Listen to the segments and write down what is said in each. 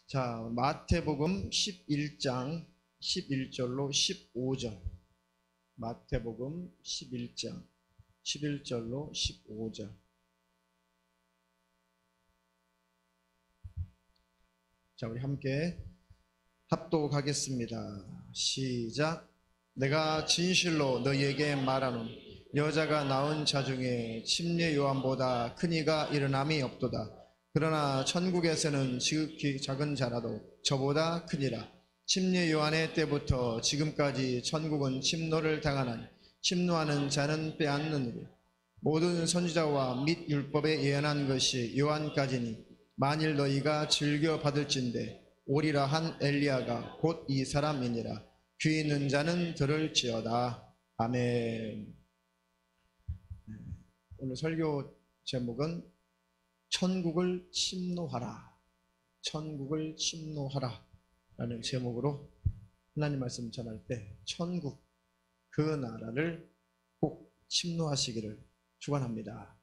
자, 마태복음 11장 11절로 15절. 마태복음 11장 11절로 15절. 자, 우리 함께 합독하겠습니다. 시작. 내가 진실로 너희에게 말하노니 여자가 낳은 자 중에 침례 요한보다 큰 이가 일어남이 없도다. 그러나 천국에서는 지극히 작은 자라도 저보다 크니라. 침례 요한의 때부터 지금까지 천국은 침노를 당하나니 침노하는 자는 빼앗느니라. 모든 선지자와 및 율법에 예언한 것이 요한까지니 만일 너희가 즐겨 받을진대 오리라 한 엘리야가 곧 이 사람이니라. 귀 있는 자는 들을지어다. 아멘. 오늘 설교 제목은 천국을 침노하라. 천국을 침노하라 라는 제목으로 하나님 말씀 전할 때 천국, 그 나라를 꼭 침노하시기를 축원합니다.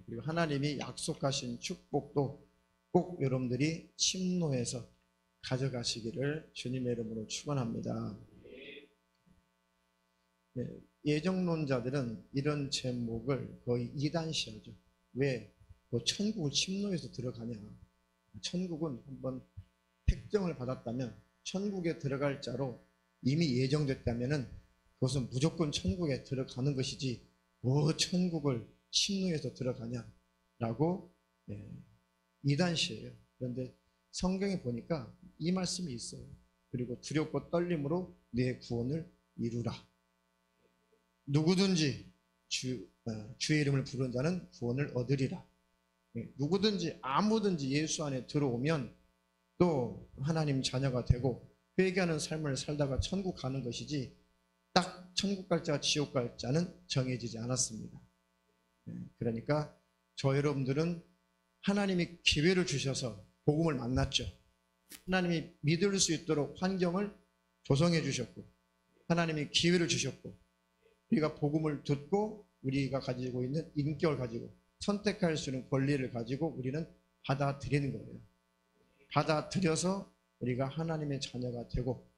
그리고 하나님이 약속하신 축복도 꼭 여러분들이 침노해서 가져가시기를 주님의 이름으로 축원합니다. 예정론자들은 이런 제목을 거의 이단시하죠. 왜? 뭐 천국을 침노해서 들어가냐. 천국은 한번 택정을 받았다면, 천국에 들어갈 자로 이미 예정됐다면 그것은 무조건 천국에 들어가는 것이지 뭐 천국을 침노해서 들어가냐라고 이단시해요. 그런데 성경에 보니까 이 말씀이 있어요. 그리고 두렵고 떨림으로 내 구원을 이루라. 누구든지 주의 이름을 부르는 자는 구원을 얻으리라. 누구든지 아무든지 예수 안에 들어오면 또 하나님 자녀가 되고 회개하는 삶을 살다가 천국 가는 것이지, 딱 천국 갈 자와 지옥 갈 자는 정해지지 않았습니다. 그러니까 저 여러분들은 하나님이 기회를 주셔서 복음을 만났죠. 하나님이 믿을 수 있도록 환경을 조성해 주셨고, 하나님이 기회를 주셨고, 우리가 복음을 듣고 우리가 가지고 있는 인격을 가지고 선택할 수 있는 권리를 가지고 우리는 받아들이는 거예요. 받아들여서 우리가 하나님의 자녀가 되고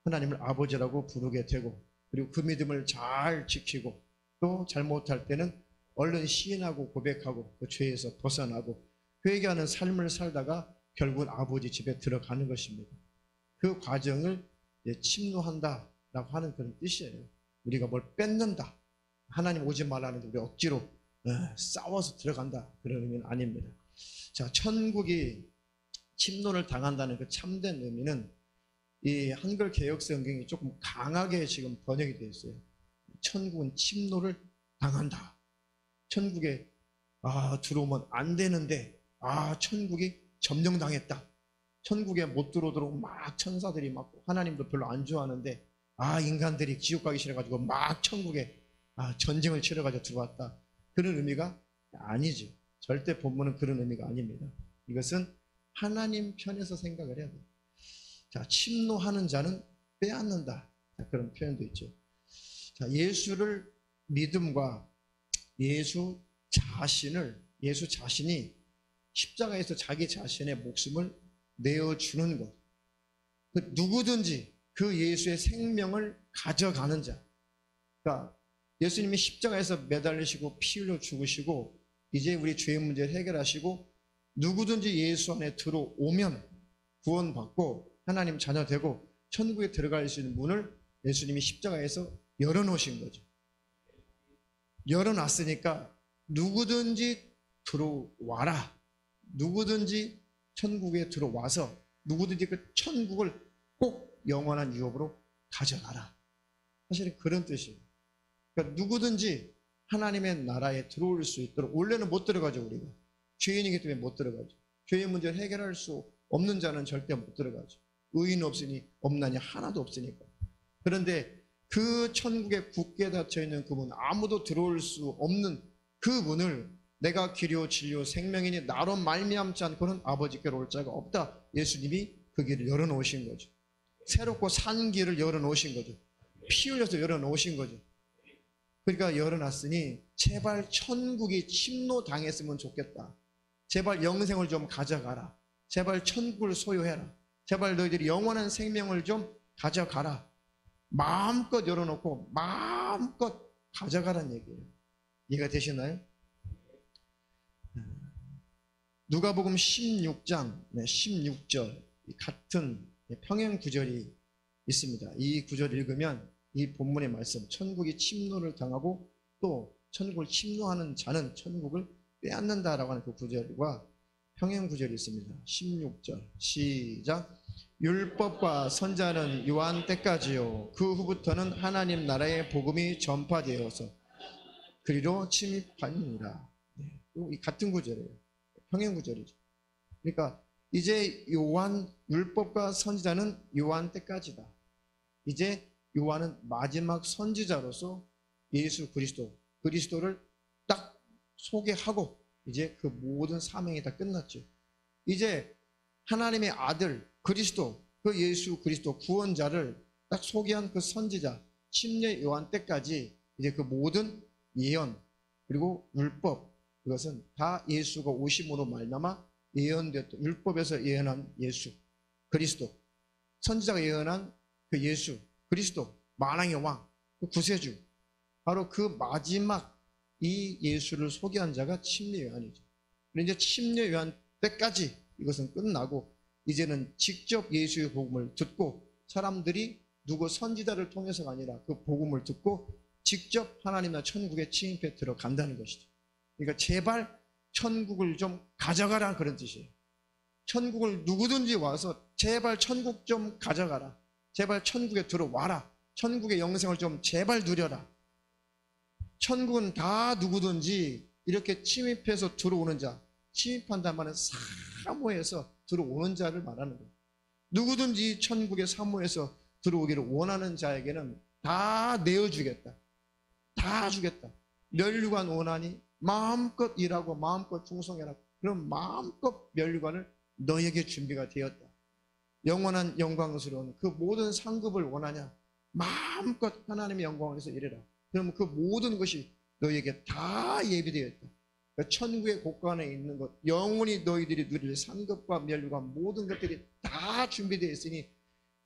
하나님을 아버지라고 부르게 되고, 그리고 그 믿음을 잘 지키고 또 잘못할 때는 얼른 시인하고 고백하고 그 죄에서 벗어나고 회개하는 삶을 살다가 결국은 아버지 집에 들어가는 것입니다. 그 과정을 침노한다라고 하는 그런 뜻이에요. 우리가 뭘 뺏는다, 하나님 오지 말라는데 우리 억지로 싸워서 들어간다, 그런 의미는 아닙니다. 자, 천국이 침노를 당한다는 그 참된 의미는 이 한글 개역 성경이 조금 강하게 지금 번역이 되어 있어요. 천국은 침노를 당한다. 천국에 들어오면 안 되는데 천국이 점령당했다. 천국에 못 들어오도록 막 천사들이 막, 하나님도 별로 안 좋아하는데 인간들이 지옥 가기 싫어가지고 막 천국에 전쟁을 치러가지고 들어왔다. 그런 의미가 아니죠. 절대 본문은 그런 의미가 아닙니다. 이것은 하나님 편에서 생각을 해야 돼요. 자, 침노하는 자는 빼앗는다. 자, 그런 표현도 있죠. 자, 예수를 믿음과 예수 자신이 십자가에서 자기 자신의 목숨을 내어주는 것. 누구든지 그 예수의 생명을 가져가는 자. 그러니까 예수님이 십자가에서 매달리시고 피 흘려 죽으시고 이제 우리 죄의 문제를 해결하시고 누구든지 예수 안에 들어오면 구원받고 하나님 자녀 되고 천국에 들어갈 수 있는 문을 예수님이 십자가에서 열어놓으신 거죠. 열어놨으니까 누구든지 들어와라. 누구든지 천국에 들어와서 누구든지 그 천국을 꼭 영원한 유업으로 가져가라. 사실은 그런 뜻이에요. 그러니까 누구든지 하나님의 나라에 들어올 수 있도록, 원래는 못 들어가죠. 우리가 죄인이기 때문에 못 들어가죠. 죄의 문제를 해결할 수 없는 자는 절대 못 들어가죠. 의인 없으니 없나니 하나도 없으니까. 그런데 그 천국에 굳게 닫혀있는 그 문, 아무도 들어올 수 없는 그 문을 내가 길이요 진리요 생명이니 나로 말미암지 않고는 아버지께로 올 자가 없다. 예수님이 그 길을 열어놓으신 거죠. 새롭고 산 길을 열어놓으신 거죠. 피 흘려서 열어놓으신 거죠. 그러니까 열어놨으니 제발 천국이 침노당했으면 좋겠다. 제발 영생을 좀 가져가라. 제발 천국을 소유해라. 제발 너희들이 영원한 생명을 좀 가져가라. 마음껏 열어놓고 마음껏 가져가라는 얘기예요. 이해가 되시나요? 누가복음 16장 16절 같은 평행 구절이 있습니다. 이 구절 읽으면 이 본문의 말씀, 천국이 침노를 당하고 또 천국을 침노하는 자는 천국을 빼앗는다라고 하는 그 구절과 평행 구절이 있습니다. 16절 시작. 율법과 선자는 요한 때까지요. 그 후부터는 하나님 나라의 복음이 전파되어서 그리로 침입하니라. 이 같은 구절이에요. 평행 구절이죠. 그러니까 이제 요한, 율법과 선지자는 요한 때까지다. 이제 요한은 마지막 선지자로서 예수 그리스도를 딱 소개하고 이제 그 모든 사명이 다 끝났죠. 이제 하나님의 아들 그리스도, 그 예수 그리스도 구원자를 딱 소개한 그 선지자 침례 요한 때까지 이제 그 모든 예언 그리고 율법, 그것은 다 예수가 오심으로 말미암아 예언되었던, 율법에서 예언한 예수 그리스도, 선지자가 예언한 그 예수 그리스도, 만왕의 왕, 그 구세주, 바로 그 마지막 이 예수를 소개한 자가 침례 요한이죠. 그런데 이제 침례 요한 때까지 이것은 끝나고 이제는 직접 예수의 복음을 듣고 사람들이 누구 선지자를 통해서가 아니라 그 복음을 듣고 직접 하나님 나라 천국에 침입해 들어간다는 것이죠. 그러니까 제발 천국을 좀 가져가라 그런 뜻이에요. 천국을 누구든지 와서 제발 천국 좀 가져가라. 제발 천국에 들어와라. 천국의 영생을 좀 제발 누려라. 천국은 다 누구든지 이렇게 침입해서 들어오는 자, 침입한다는 말은 사모해서 들어오는 자를 말하는 거예요. 누구든지 천국의 사모해서 들어오기를 원하는 자에게는 다 내어주겠다. 다 주겠다. 면류관 원하니 마음껏 일하고 마음껏 충성해라. 그럼 마음껏 면류관을 너에게 준비가 되었다. 영원한 영광스러운 그 모든 상급을 원하냐? 마음껏 하나님의 영광을 위해서 일해라. 그럼 그 모든 것이 너에게 다 예비되어 있다. 그러니까 천국의 곳간에 있는 것, 영원히 너희들이 누릴 상급과 면류관 모든 것들이 다 준비되어 있으니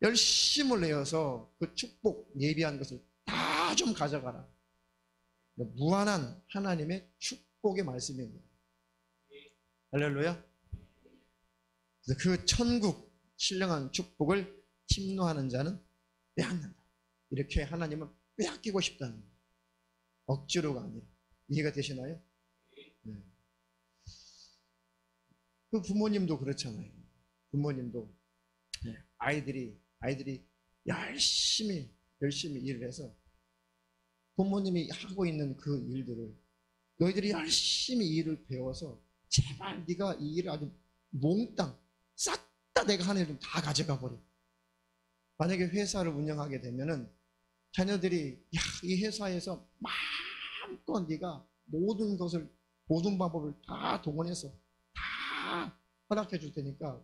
열심을 내어서 그 축복 예비한 것을 다 좀 가져가라. 무한한 하나님의 축복의 말씀입니다. 할렐루야. 그래서 그 천국 신령한 축복을 침노하는 자는 빼앗는다. 이렇게 하나님은 빼앗기고 싶다는 거예요. 억지로가 아니라. 이해가 되시나요? 네. 그 부모님도 그렇잖아요. 부모님도 아이들이 열심히 일을 해서 부모님이 하고 있는 그 일들을 너희들이 열심히 일을 배워서 제발 네가 이 일을 아주 몽땅 싹 다 내가 하는 일 좀 다 가져가 버려. 만약에 회사를 운영하게 되면은 자녀들이 이 회사에서 마음껏 네가 모든 것을 모든 방법을 다 동원해서 다 허락해 줄 테니까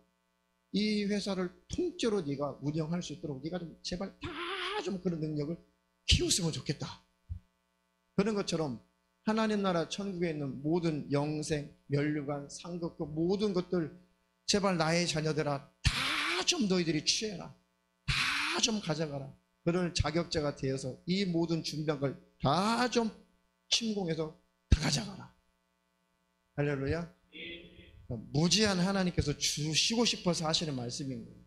이 회사를 통째로 네가 운영할 수 있도록 네가 좀 제발 다 좀 그런 능력을 키웠으면 좋겠다. 그런 것처럼 하나님 나라 천국에 있는 모든 영생, 면류관, 상급 그 모든 것들 제발 나의 자녀들아 다 좀 너희들이 취해라. 다 좀 가져가라. 그런 자격자가 되어서 이 모든 준비한 걸 다 좀 침공해서 다 가져가라. 할렐루야. 무지한 하나님께서 주시고 싶어서 하시는 말씀인 거예요.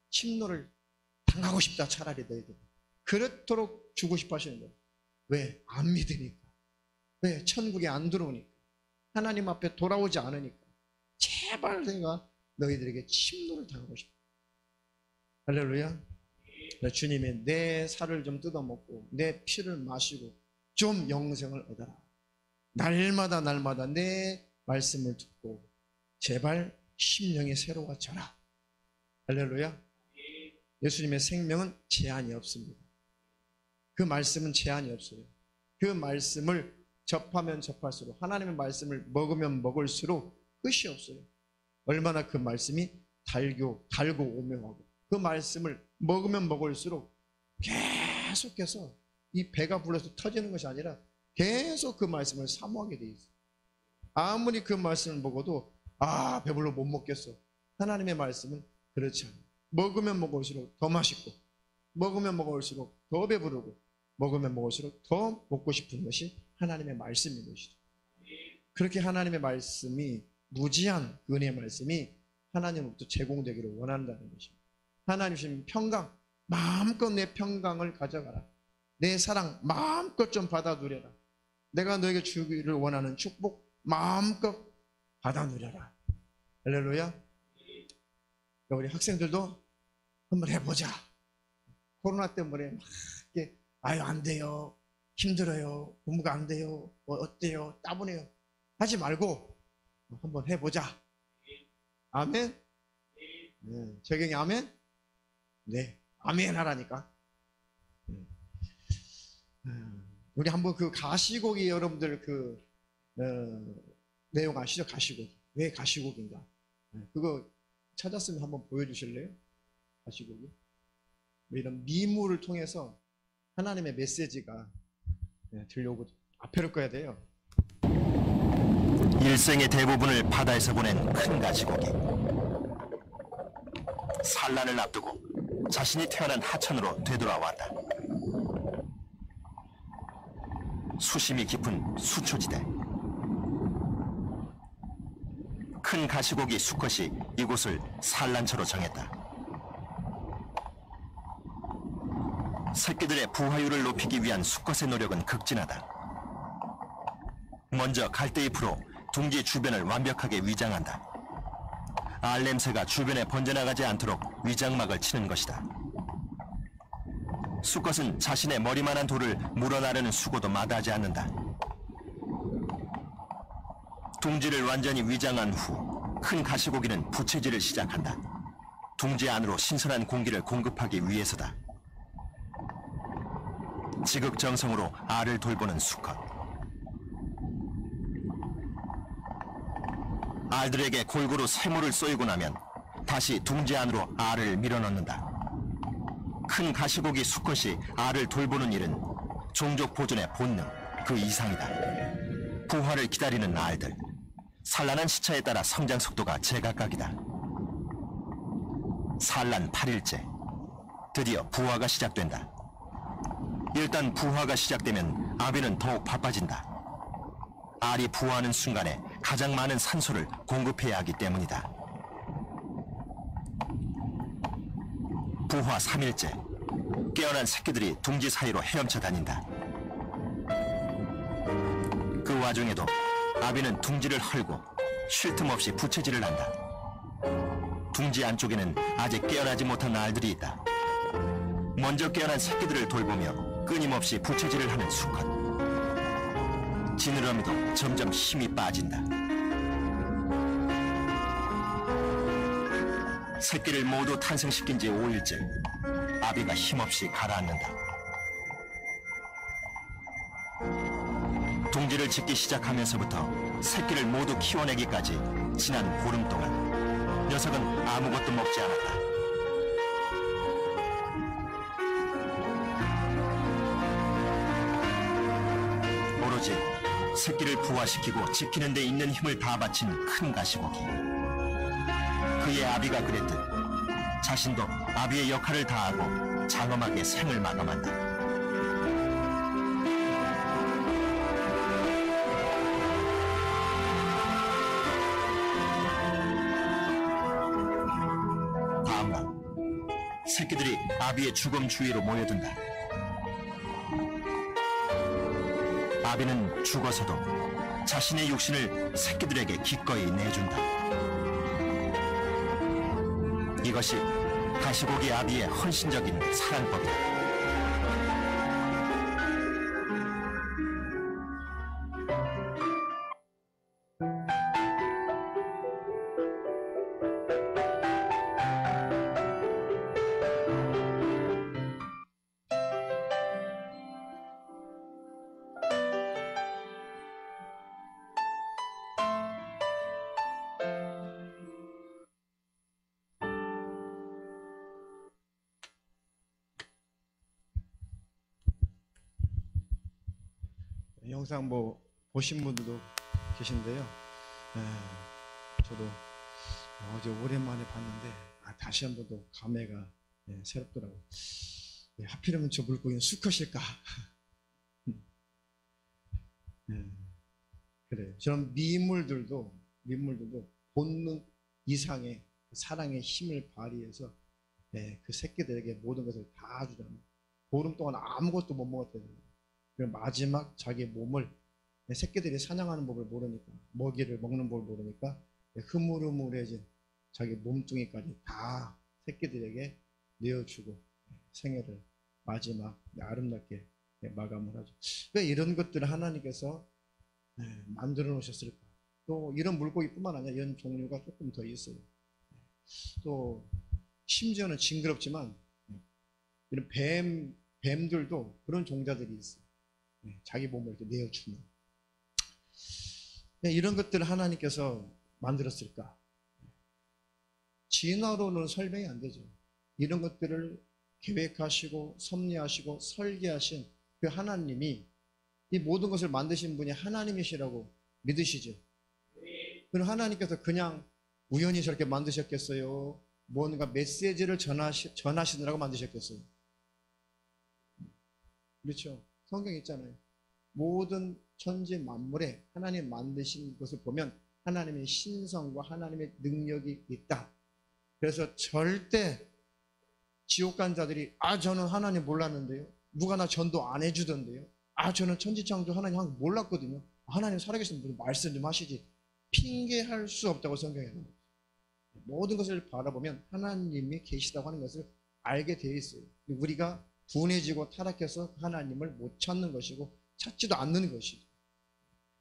침노를 당하고 싶다 차라리 너희들. 그렇도록 주고 싶어 하시는 거예요. 왜? 안 믿으니까. 왜? 천국에 안 들어오니까. 하나님 앞에 돌아오지 않으니까. 제발 내가 너희들에게 침노를 당하고 싶다. 할렐루야. 주님이 내 살을 좀 뜯어먹고 내 피를 마시고 좀 영생을 얻어라. 날마다 내 말씀을 듣고 제발 심령이 새로워져라. 할렐루야. 예수님의 생명은 제한이 없습니다. 그 말씀은 제한이 없어요. 그 말씀을 접하면 접할수록 하나님의 말씀을 먹으면 먹을수록 끝이 없어요. 얼마나 그 말씀이 달고 오명하고 그 말씀을 먹으면 먹을수록 계속해서 이 배가 불러서 터지는 것이 아니라 계속 그 말씀을 사모하게 돼 있어요. 아무리 그 말씀을 먹어도 아, 배불러 못 먹겠어. 하나님의 말씀은 그렇지 않아요. 먹으면 먹을수록 더 맛있고, 먹으면 먹을수록 더 배부르고, 먹으면 먹을수록 더 먹고 싶은 것이 하나님의 말씀인 것이죠. 그렇게 하나님의 말씀이, 무지한 은혜의 말씀이 하나님으로부터 제공되기를 원한다는 것입니다. 하나님 주신 평강, 마음껏 내 평강을 가져가라. 내 사랑 마음껏 좀 받아 누려라. 내가 너에게 주기를 원하는 축복 마음껏 받아 누려라. 할렐루야. 우리 학생들도 한번 해보자. 코로나 때문에 막 이렇게 아유 안 돼요, 힘들어요, 공부가 안 돼요, 어때요, 따분해요 하지 말고 한번 해보자. 아멘. 네. 재경이 아멘. 네, 아멘 하라니까. 우리 한번 그 가시고기, 여러분들 그 내용 아시죠? 가시고기. 왜 가시고기인가? 그거 찾았으면 한번 보여주실래요? 가시고기. 이런 미물을 통해서 하나님의 메시지가 들려오고 앞에를 꺼야 돼요. 일생의 대부분을 바다에서 보낸 큰 가시고기. 산란을 앞두고 자신이 태어난 하천으로 되돌아왔다. 수심이 깊은 수초지대. 큰 가시고기 수컷이 이곳을 산란처로 정했다. 새끼들의 부화율을 높이기 위한 수컷의 노력은 극진하다. 먼저 갈대잎으로 둥지 주변을 완벽하게 위장한다. 알 냄새가 주변에 번져나가지 않도록 위장막을 치는 것이다. 수컷은 자신의 머리만한 돌을 물어나르는 수고도 마다하지 않는다. 둥지를 완전히 위장한 후 큰 가시고기는 부채질을 시작한다. 둥지 안으로 신선한 공기를 공급하기 위해서다. 지극정성으로 알을 돌보는 수컷. 알들에게 골고루 새물을 쏘이고 나면 다시 둥지 안으로 알을 밀어넣는다. 큰 가시고기 수컷이 알을 돌보는 일은 종족 보존의 본능, 그 이상이다. 부화를 기다리는 알들. 산란한 시차에 따라 성장 속도가 제각각이다. 산란 8일째. 드디어 부화가 시작된다. 일단 부화가 시작되면 아비는 더욱 바빠진다. 알이 부화하는 순간에 가장 많은 산소를 공급해야 하기 때문이다. 부화 3일째. 깨어난 새끼들이 둥지 사이로 헤엄쳐 다닌다. 그 와중에도 아비는 둥지를 헐고 쉴 틈 없이 부채질을 한다. 둥지 안쪽에는 아직 깨어나지 못한 알들이 있다. 먼저 깨어난 새끼들을 돌보며 끊임없이 부채질을 하는 수컷. 지느러미도 점점 힘이 빠진다. 새끼를 모두 탄생시킨 지 5일째. 아비가 힘없이 가라앉는다. 둥지를 짓기 시작하면서부터 새끼를 모두 키워내기까지 지난 보름 동안 녀석은 아무것도 먹지 않았다. 오로지 새끼를 부화시키고 지키는 데 있는 힘을 다 바친 큰 가시고기. 그의 아비가 그랬듯 자신도 아비의 역할을 다하고 장엄하게 생을 마감한다. 다음날 새끼들이 아비의 죽음 주위로 모여든다. 아비는 죽어서도 자신의 육신을 새끼들에게 기꺼이 내준다. 이것이 가시고기 아비의 헌신적인 사랑법이다. 영상 보신 분들도 계신데요. 저도 어제 오랜만에 봤는데 다시 한 번 더 감회가 새롭더라고요. 하필이면 저 물고기는 수컷일까? 그래요. 저런 미물들도 본능 이상의 사랑의 힘을 발휘해서 그 새끼들에게 모든 것을 다 주잖아요. 보름 동안 아무것도 못 먹었대요. 그럼 마지막 자기 몸을 새끼들이 사냥하는 법을 모르니까, 먹이를 먹는 법을 모르니까 흐물흐물해진 자기 몸뚱이까지 다 새끼들에게 내어주고 생애를 마지막 아름답게 마감을 하죠. 왜 이런 것들을 하나님께서 만들어 놓으셨을까? 또 이런 물고기뿐만 아니라 이런 종류가 조금 더 있어요. 또 심지어는 징그럽지만 이런 뱀들도 그런 종자들이 있어요. 자기 몸을 이렇게 내어주는. 이런 것들을 하나님께서 만들었을까? 진화로는 설명이 안 되죠. 이런 것들을 계획하시고 섭리하시고 설계하신 그 하나님이 이 모든 것을 만드신 분이 하나님이시라고 믿으시죠. 그럼 하나님께서 그냥 우연히 저렇게 만드셨겠어요? 뭔가 메시지를 전하시느라고 만드셨겠어요? 그렇죠. 성경에 있잖아요. 모든 천지 만물에 하나님 만드신 것을 보면 하나님의 신성과 하나님의 능력이 있다. 그래서 절대 지옥 간 자들이 저는 하나님 몰랐는데요. 누가 나 전도 안 해주던데요. 저는 천지창조 하나님 몰랐거든요. 하나님 살아계신 분 말씀 좀 하시지. 핑계할 수 없다고 성경에 나옵니다. 모든 것을 바라보면 하나님이 계시다고 하는 것을 알게 되어 있어요. 우리가 둔해지고 타락해서 하나님을 못 찾는 것이고 찾지도 않는 것이죠.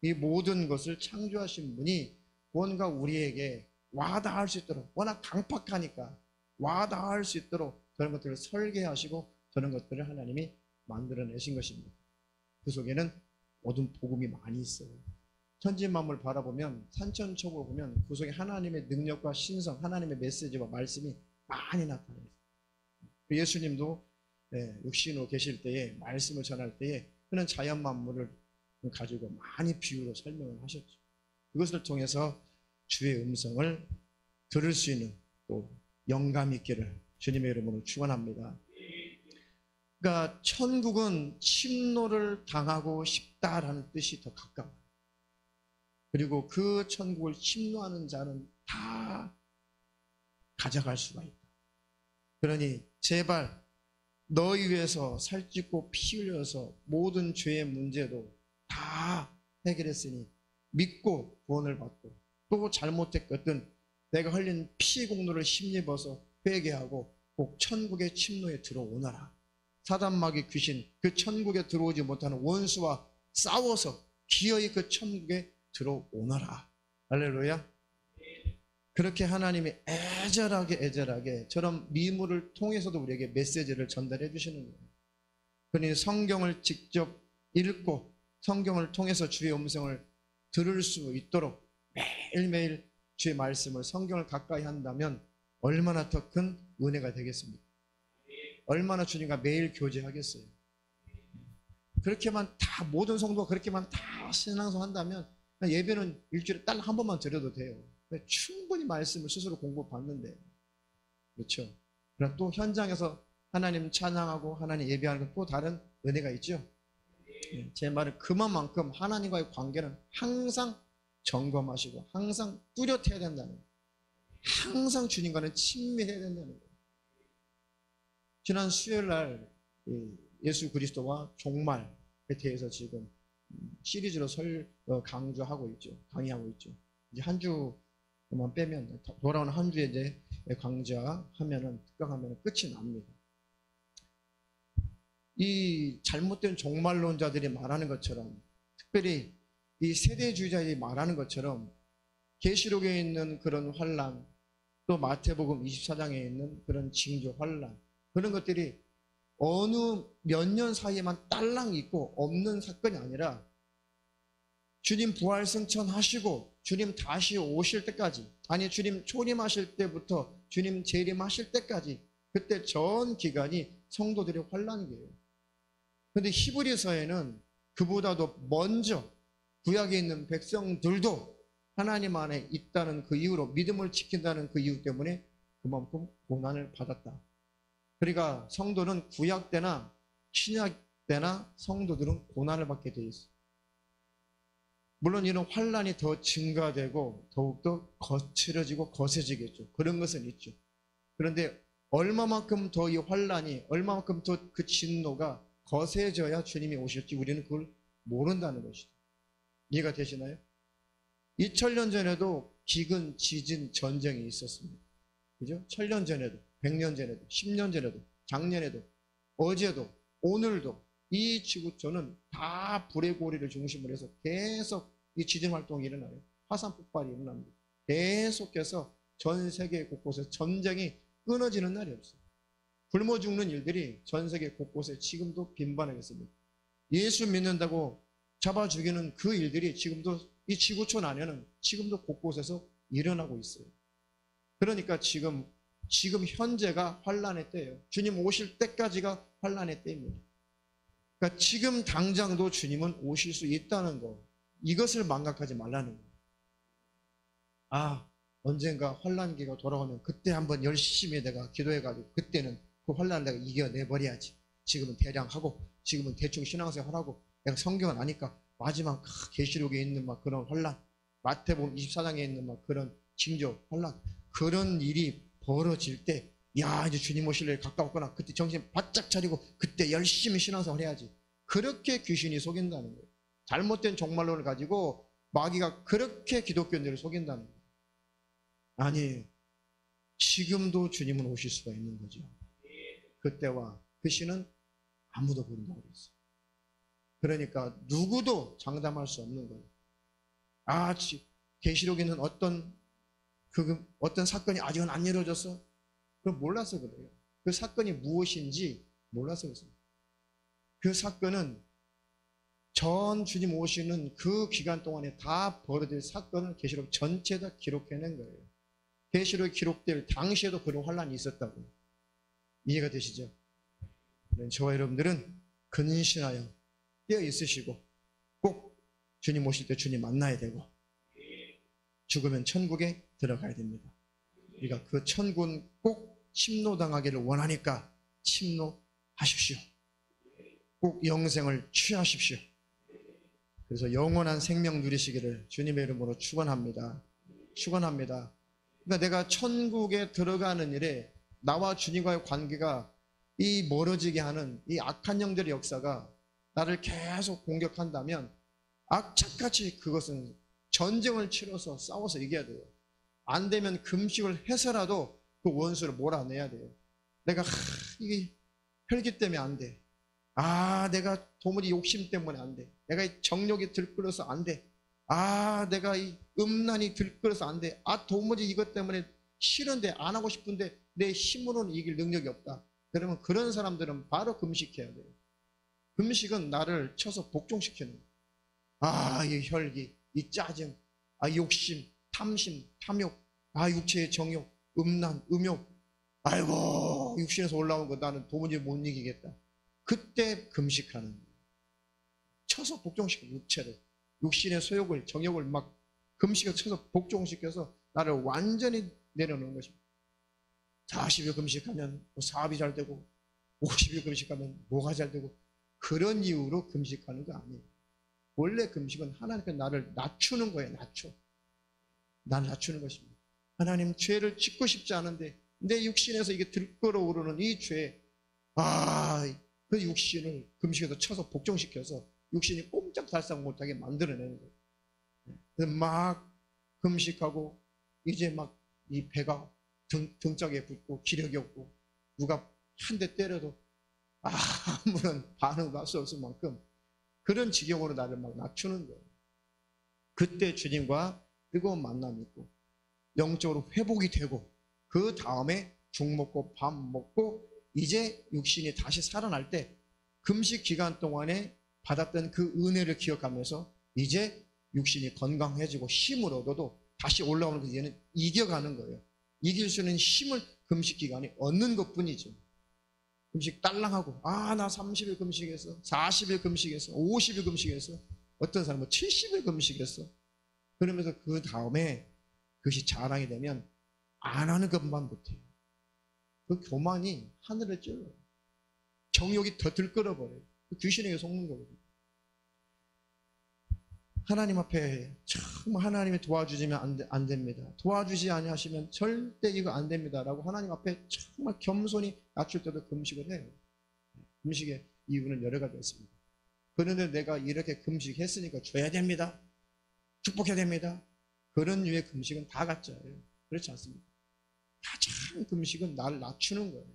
이 모든 것을 창조하신 분이 뭔가 우리에게 와닿을 수 있도록, 워낙 강팍하니까 와닿을 수 있도록 그런 것들을 설계하시고 저런 것들을 하나님이 만들어내신 것입니다. 그 속에는 모든 복음이 많이 있어요. 천지 만물 바라보면 산천초보 보면 그 속에 하나님의 능력과 신성, 하나님의 메시지와 말씀이 많이 나타나요. 예수님도 육신으로 계실 때에 말씀을 전할 때에 그는 자연 만물을 가지고 많이 비유로 설명을 하셨죠. 그것을 통해서 주의 음성을 들을 수 있는 또 영감 있기를 주님의 이름으로 축원합니다. 그러니까 천국은 침노를 당하고 싶다라는 뜻이 더 가까워요. 그리고 그 천국을 침노하는 자는 다 가져갈 수가 있다. 그러니 제발 너희 위해서 살찌고 피 흘려서 모든 죄의 문제도 다 해결했으니 믿고 구원을 받고 또 잘못했거든 내가 흘린 피의 공로를 힘입어서 회개하고 꼭 천국의 침노에 들어오너라. 사단마귀 귀신 그 천국에 들어오지 못하는 원수와 싸워서 기어이 그 천국에 들어오너라. 할렐루야. 그렇게 하나님이 애절하게 저런 미물을 통해서도 우리에게 메시지를 전달해 주시는 거예요. 그러니 성경을 직접 읽고 성경을 통해서 주의 음성을 들을 수 있도록 매일매일 주의 말씀을 성경을 가까이 한다면 얼마나 더 큰 은혜가 되겠습니까? 얼마나 주님과 매일 교제하겠어요. 그렇게만 다 모든 성도가 그렇게만 다 신앙송 한다면 예배는 일주일에 딱 한 번만 드려도 돼요. 충분히 말씀을 스스로 공부받는데 그렇죠. 그럼 또 현장에서 하나님 찬양하고 하나님 예배하는 건 또 다른 은혜가 있죠. 제 말은 그만큼 하나님과의 관계는 항상 점검하시고 항상 뚜렷해야 된다는 거예요. 항상 주님과는 친밀해야 된다는 거예요. 지난 수요일 날 예수 그리스도와 종말에 대해서 지금 시리즈로 강조하고 있죠. 강의하고 있죠. 이제 한 주만 빼면 돌아오는 한 주에 이제 강좌하면은 특강하면은 끝이 납니다. 이 잘못된 종말론자들이 말하는 것처럼 특별히 이 세대주의자들이 말하는 것처럼 계시록에 있는 그런 환난 또 마태복음 24장에 있는 그런 징조 환난 그런 것들이 어느 몇 년 사이에만 딸랑 있고 없는 사건이 아니라 주님 부활 승천하시고 주님 다시 오실 때까지 아니 주님 초림하실 때부터 주님 재림하실 때까지 그때 전 기간이 성도들의 환난이에요. 그런데 히브리서에는 그보다도 먼저 구약에 있는 백성들도 하나님 안에 있다는 그 이유로, 믿음을 지킨다는 그 이유 때문에 그만큼 고난을 받았다. 그러니까 성도는 구약 때나 신약 때나 성도들은 고난을 받게 돼 있어. 물론 이런 환란이 더 증가되고 더욱더 거칠어지고 거세지겠죠. 그런 것은 있죠. 그런데 얼마만큼 더 이 환란이, 얼마만큼 더 그 진노가 거세져야 주님이 오실지 우리는 그걸 모른다는 것이죠. 이해가 되시나요? 2000년 전에도 기근, 지진, 전쟁이 있었습니다. 그죠? 1000년 전에도, 100년 전에도, 10년 전에도, 작년에도, 어제도, 오늘도 이 지구촌은 다 불의 고리를 중심으로 해서 계속 이 지진 활동이 일어나요. 화산 폭발이 일어납니다. 계속해서 전 세계 곳곳에 전쟁이 끊어지는 날이 없어요. 굶어 죽는 일들이 전 세계 곳곳에 지금도 빈번하게 있습니다. 예수 믿는다고 잡아 죽이는 그 일들이 지금도 이 지구촌 안에는 지금도 곳곳에서 일어나고 있어요. 그러니까 지금 현재가 환란의 때예요. 주님 오실 때까지가 환란의 때입니다. 그러니까 지금 당장도 주님은 오실 수 있다는 거, 이것을 망각하지 말라는 거예요. 아, 언젠가 환란기가 돌아오면 그때 한번 열심히 내가 기도해가지고 그때는 그 환란을 내가 이겨내버려야지. 지금은 대량 하고, 지금은 대충 신앙생활 하고, 내가 성경을 아니까 마지막 계시록에 있는 막 그런 환란, 마태복음 24장에 있는 막 그런 징조 환란, 그런 일이 벌어질 때, 야, 이제 주님 오실 일 가까웠구나. 그때 정신 바짝 차리고 그때 열심히 신앙생활 해야지. 그렇게 귀신이 속인다는 거예요. 잘못된 종말론을 가지고 마귀가 그렇게 기독교인들을 속인다는 거예요. 아니, 지금도 주님은 오실 수가 있는 거죠. 그때와 그 시는 아무도 모른다고 그랬어요. 그러니까 누구도 장담할 수 없는 거예요. 아, 계시록에 있는 어떤 사건이 아직은 안 이루어졌어? 그걸 몰라서 그래요. 그 사건이 무엇인지 몰라서 그렇습니다. 그 사건은 전 주님 오시는 그 기간 동안에 다 벌어질 사건을 계시록 전체 다 기록해낸 거예요. 계시록이 기록될 당시에도 그런 환란이 있었다고. 이해가 되시죠? 저와 여러분들은 근신하여 깨어 있으시고 꼭 주님 오실 때 주님 만나야 되고 죽으면 천국에 들어가야 됩니다. 우리가 그 천국은 꼭 침노당하기를 원하니까 침노하십시오. 꼭 영생을 취하십시오. 그래서 영원한 생명 누리시기를 주님의 이름으로 축원합니다. 축원합니다. 그러니까 내가 천국에 들어가는 일에 나와 주님과의 관계가 이 멀어지게 하는 이 악한 영들의 역사가 나를 계속 공격한다면 악착같이 그것은 전쟁을 치러서 싸워서 이겨야 돼요. 안 되면 금식을 해서라도 그 원수를 몰아내야 돼요. 내가 이게 혈기 때문에 안 돼. 아, 내가 도무지 욕심 때문에 안 돼. 내가 이 정욕이 들끓어서 안 돼. 아, 내가 이 음란이 들끓어서 안 돼. 아, 도무지 이것 때문에 싫은데 안 하고 싶은데 내 힘으로는 이길 능력이 없다. 그러면 그런 사람들은 바로 금식해야 돼요. 금식은 나를 쳐서 복종시키는 거예요. 아, 이 혈기, 이 짜증, 아, 욕심, 탐심, 탐욕, 아, 육체의 정욕, 음란, 음욕. 아이고, 육신에서 올라온 거 나는 도무지 못 이기겠다. 그때 금식하는 거예요. 쳐서 복종시켜, 육체를. 육신의 소욕을, 정욕을 막 금식에 쳐서 복종시켜서 나를 완전히 내려놓는 것입니다. 40일 금식하면 사업이 잘 되고 50일 금식하면 뭐가 잘 되고 그런 이유로 금식하는 거 아니에요. 원래 금식은 하나님께 나를 낮추는 거예요. 나를 낮추는 것입니다. 하나님, 죄를 짓고 싶지 않은데 내 육신에서 이게 들끓어 오르는 이 죄, 그 육신을 금식에서 쳐서 복종시켜서 육신이 꼼짝달싹 못하게 만들어내는 거예요. 막 금식하고 이제 막 이 배가 등짝에 붙고 기력이 없고 누가 한 대 때려도 아무런 반응도 할 수 없을 만큼 그런 지경으로 나를 막 낮추는 거예요. 그때 주님과 뜨거운 만남이 있고 영적으로 회복이 되고 그 다음에 죽 먹고 밥 먹고 이제 육신이 다시 살아날 때 금식 기간 동안에 받았던 그 은혜를 기억하면서 이제 육신이 건강해지고 힘을 얻어도 다시 올라오는 그 얘는 이겨가는 거예요. 이길 수 있는 힘을 금식 기간에 얻는 것뿐이죠. 금식 딸랑하고 나 30일 금식했어, 40일 금식했어, 50일 금식했어, 어떤 사람은 70일 금식했어. 그러면서 그 다음에 그것이 자랑이 되면 안 하는 것만 못해요. 그 교만이 하늘을 찔러요. 정욕이 더 들끓어버려요. 그 귀신에게 속는 거거든요. 하나님 앞에 참 하나님이 도와주시면 안 됩니다. 도와주지 아니하시면 절대 이거 안 됩니다라고 하나님 앞에 정말 겸손히 낮출 때도 금식을 해요. 금식의 이유는 여러 가지가 있습니다. 그런데 내가 이렇게 금식했으니까 줘야 됩니다. 축복해야 됩니다. 그런 류의 금식은 다 가짜예요. 그렇지 않습니다. 가장 금식은 나를 낮추는 거예요.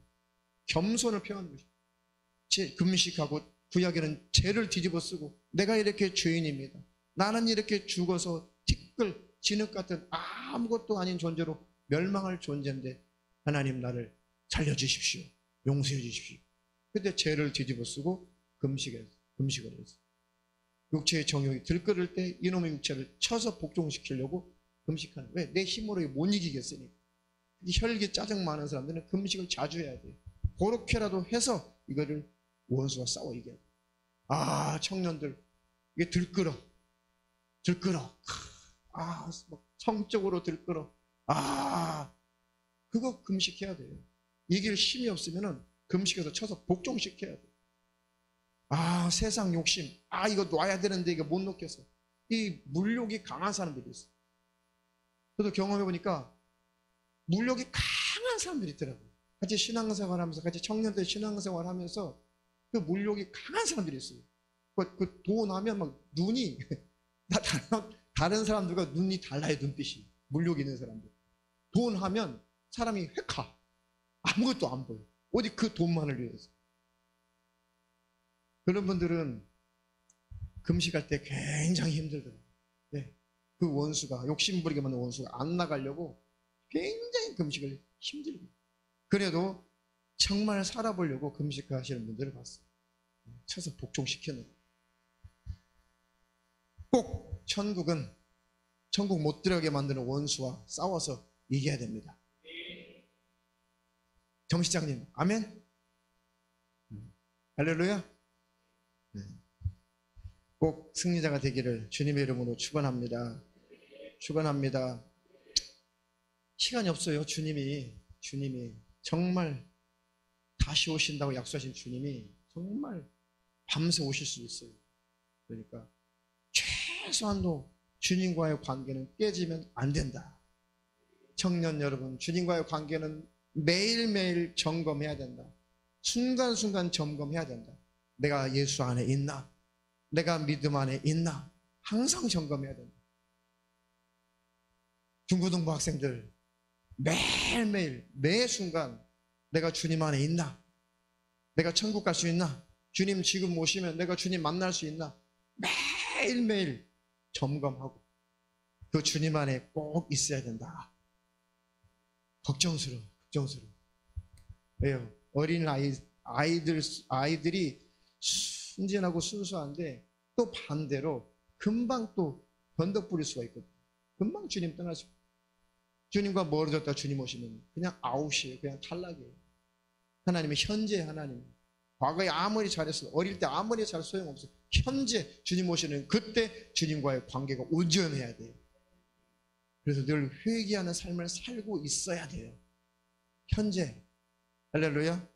겸손을 표현하는 것이죠. 금식하고 구약에는 죄를 뒤집어 쓰고 내가 이렇게 죄인입니다. 나는 이렇게 죽어서 티끌, 진흙 같은 아무것도 아닌 존재로 멸망할 존재인데 하나님 나를 살려주십시오. 용서해 주십시오. 그때 죄를 뒤집어 쓰고 금식을 했어요. 육체의 정욕이 들끓을 때 이놈의 육체를 쳐서 복종시키려고 금식하는 거예요. 왜? 내 힘으로 못 이기겠으니까. 혈기 짜증 많은 사람들은 금식을 자주 해야 돼요. 그렇게라도 해서 이거를 원수와 싸워 이겨야 돼요. 청년들 이게 들끓어. 성적으로 들끓어. 그거 금식해야 돼요. 이길 힘이 없으면은 금식해서 쳐서 복종시켜야 돼요. 세상 욕심. 이거 놔야 되는데 이거 못 놓겠어. 이 물욕이 강한 사람들이 있어요. 저도 경험해보니까 물욕이 강한 사람들이 있더라고요. 같이 신앙생활 하면서, 같이 청년들 신앙생활 하면서 그 물욕이 강한 사람들이 있어요. 그 돈 하면 막 눈이, 다른 사람들과 눈이 달라요, 눈빛이. 물욕 있는 사람들. 돈 하면 사람이 획 가. 아무것도 안 보여. 어디 그 돈만을 위해서. 그런 분들은 금식할 때 굉장히 힘들더라고요. 네. 그 원수가, 욕심부리게 만든 원수가 안 나가려고 굉장히 금식을 힘들게. 그래도 정말 살아보려고 금식하시는 분들을 봤어요. 쳐서 복종시키는 거. 꼭 천국 못 들어가게 만드는 원수와 싸워서 이겨야 됩니다. 정시장님, 아멘? 할렐루야? 꼭 승리자가 되기를 주님의 이름으로 축원합니다. 축원합니다. 시간이 없어요. 주님이 정말 다시 오신다고 약속하신 주님이 정말 밤새 오실 수 있어요. 그러니까 최소한도 주님과의 관계는 깨지면 안 된다. 청년 여러분, 주님과의 관계는 매일매일 점검해야 된다. 순간순간 점검해야 된다. 내가 예수 안에 있나? 내가 믿음 안에 있나? 항상 점검해야 된다. 중고등부 학생들 매일매일 매 순간 내가 주님 안에 있나? 내가 천국 갈 수 있나? 주님 지금 오시면 내가 주님 만날 수 있나? 매일매일 점검하고 그 주님 안에 꼭 있어야 된다. 걱정스러워. 왜요? 어린 아이들이 순진하고 순수한데 또 반대로 금방 또 변덕 부릴 수가 있거든요. 금방 주님 떠나시고 주님과 멀어졌다 주님 오시면 그냥 아웃이에요. 그냥 탈락이에요. 하나님의 현재 하나님. 과거에 아무리 잘했어도 어릴 때 아무리 잘 소용없어요. 현재 주님 오시는 그때 주님과의 관계가 온전해야 돼요. 그래서 늘 회개하는 삶을 살고 있어야 돼요. 현재. 할렐루야.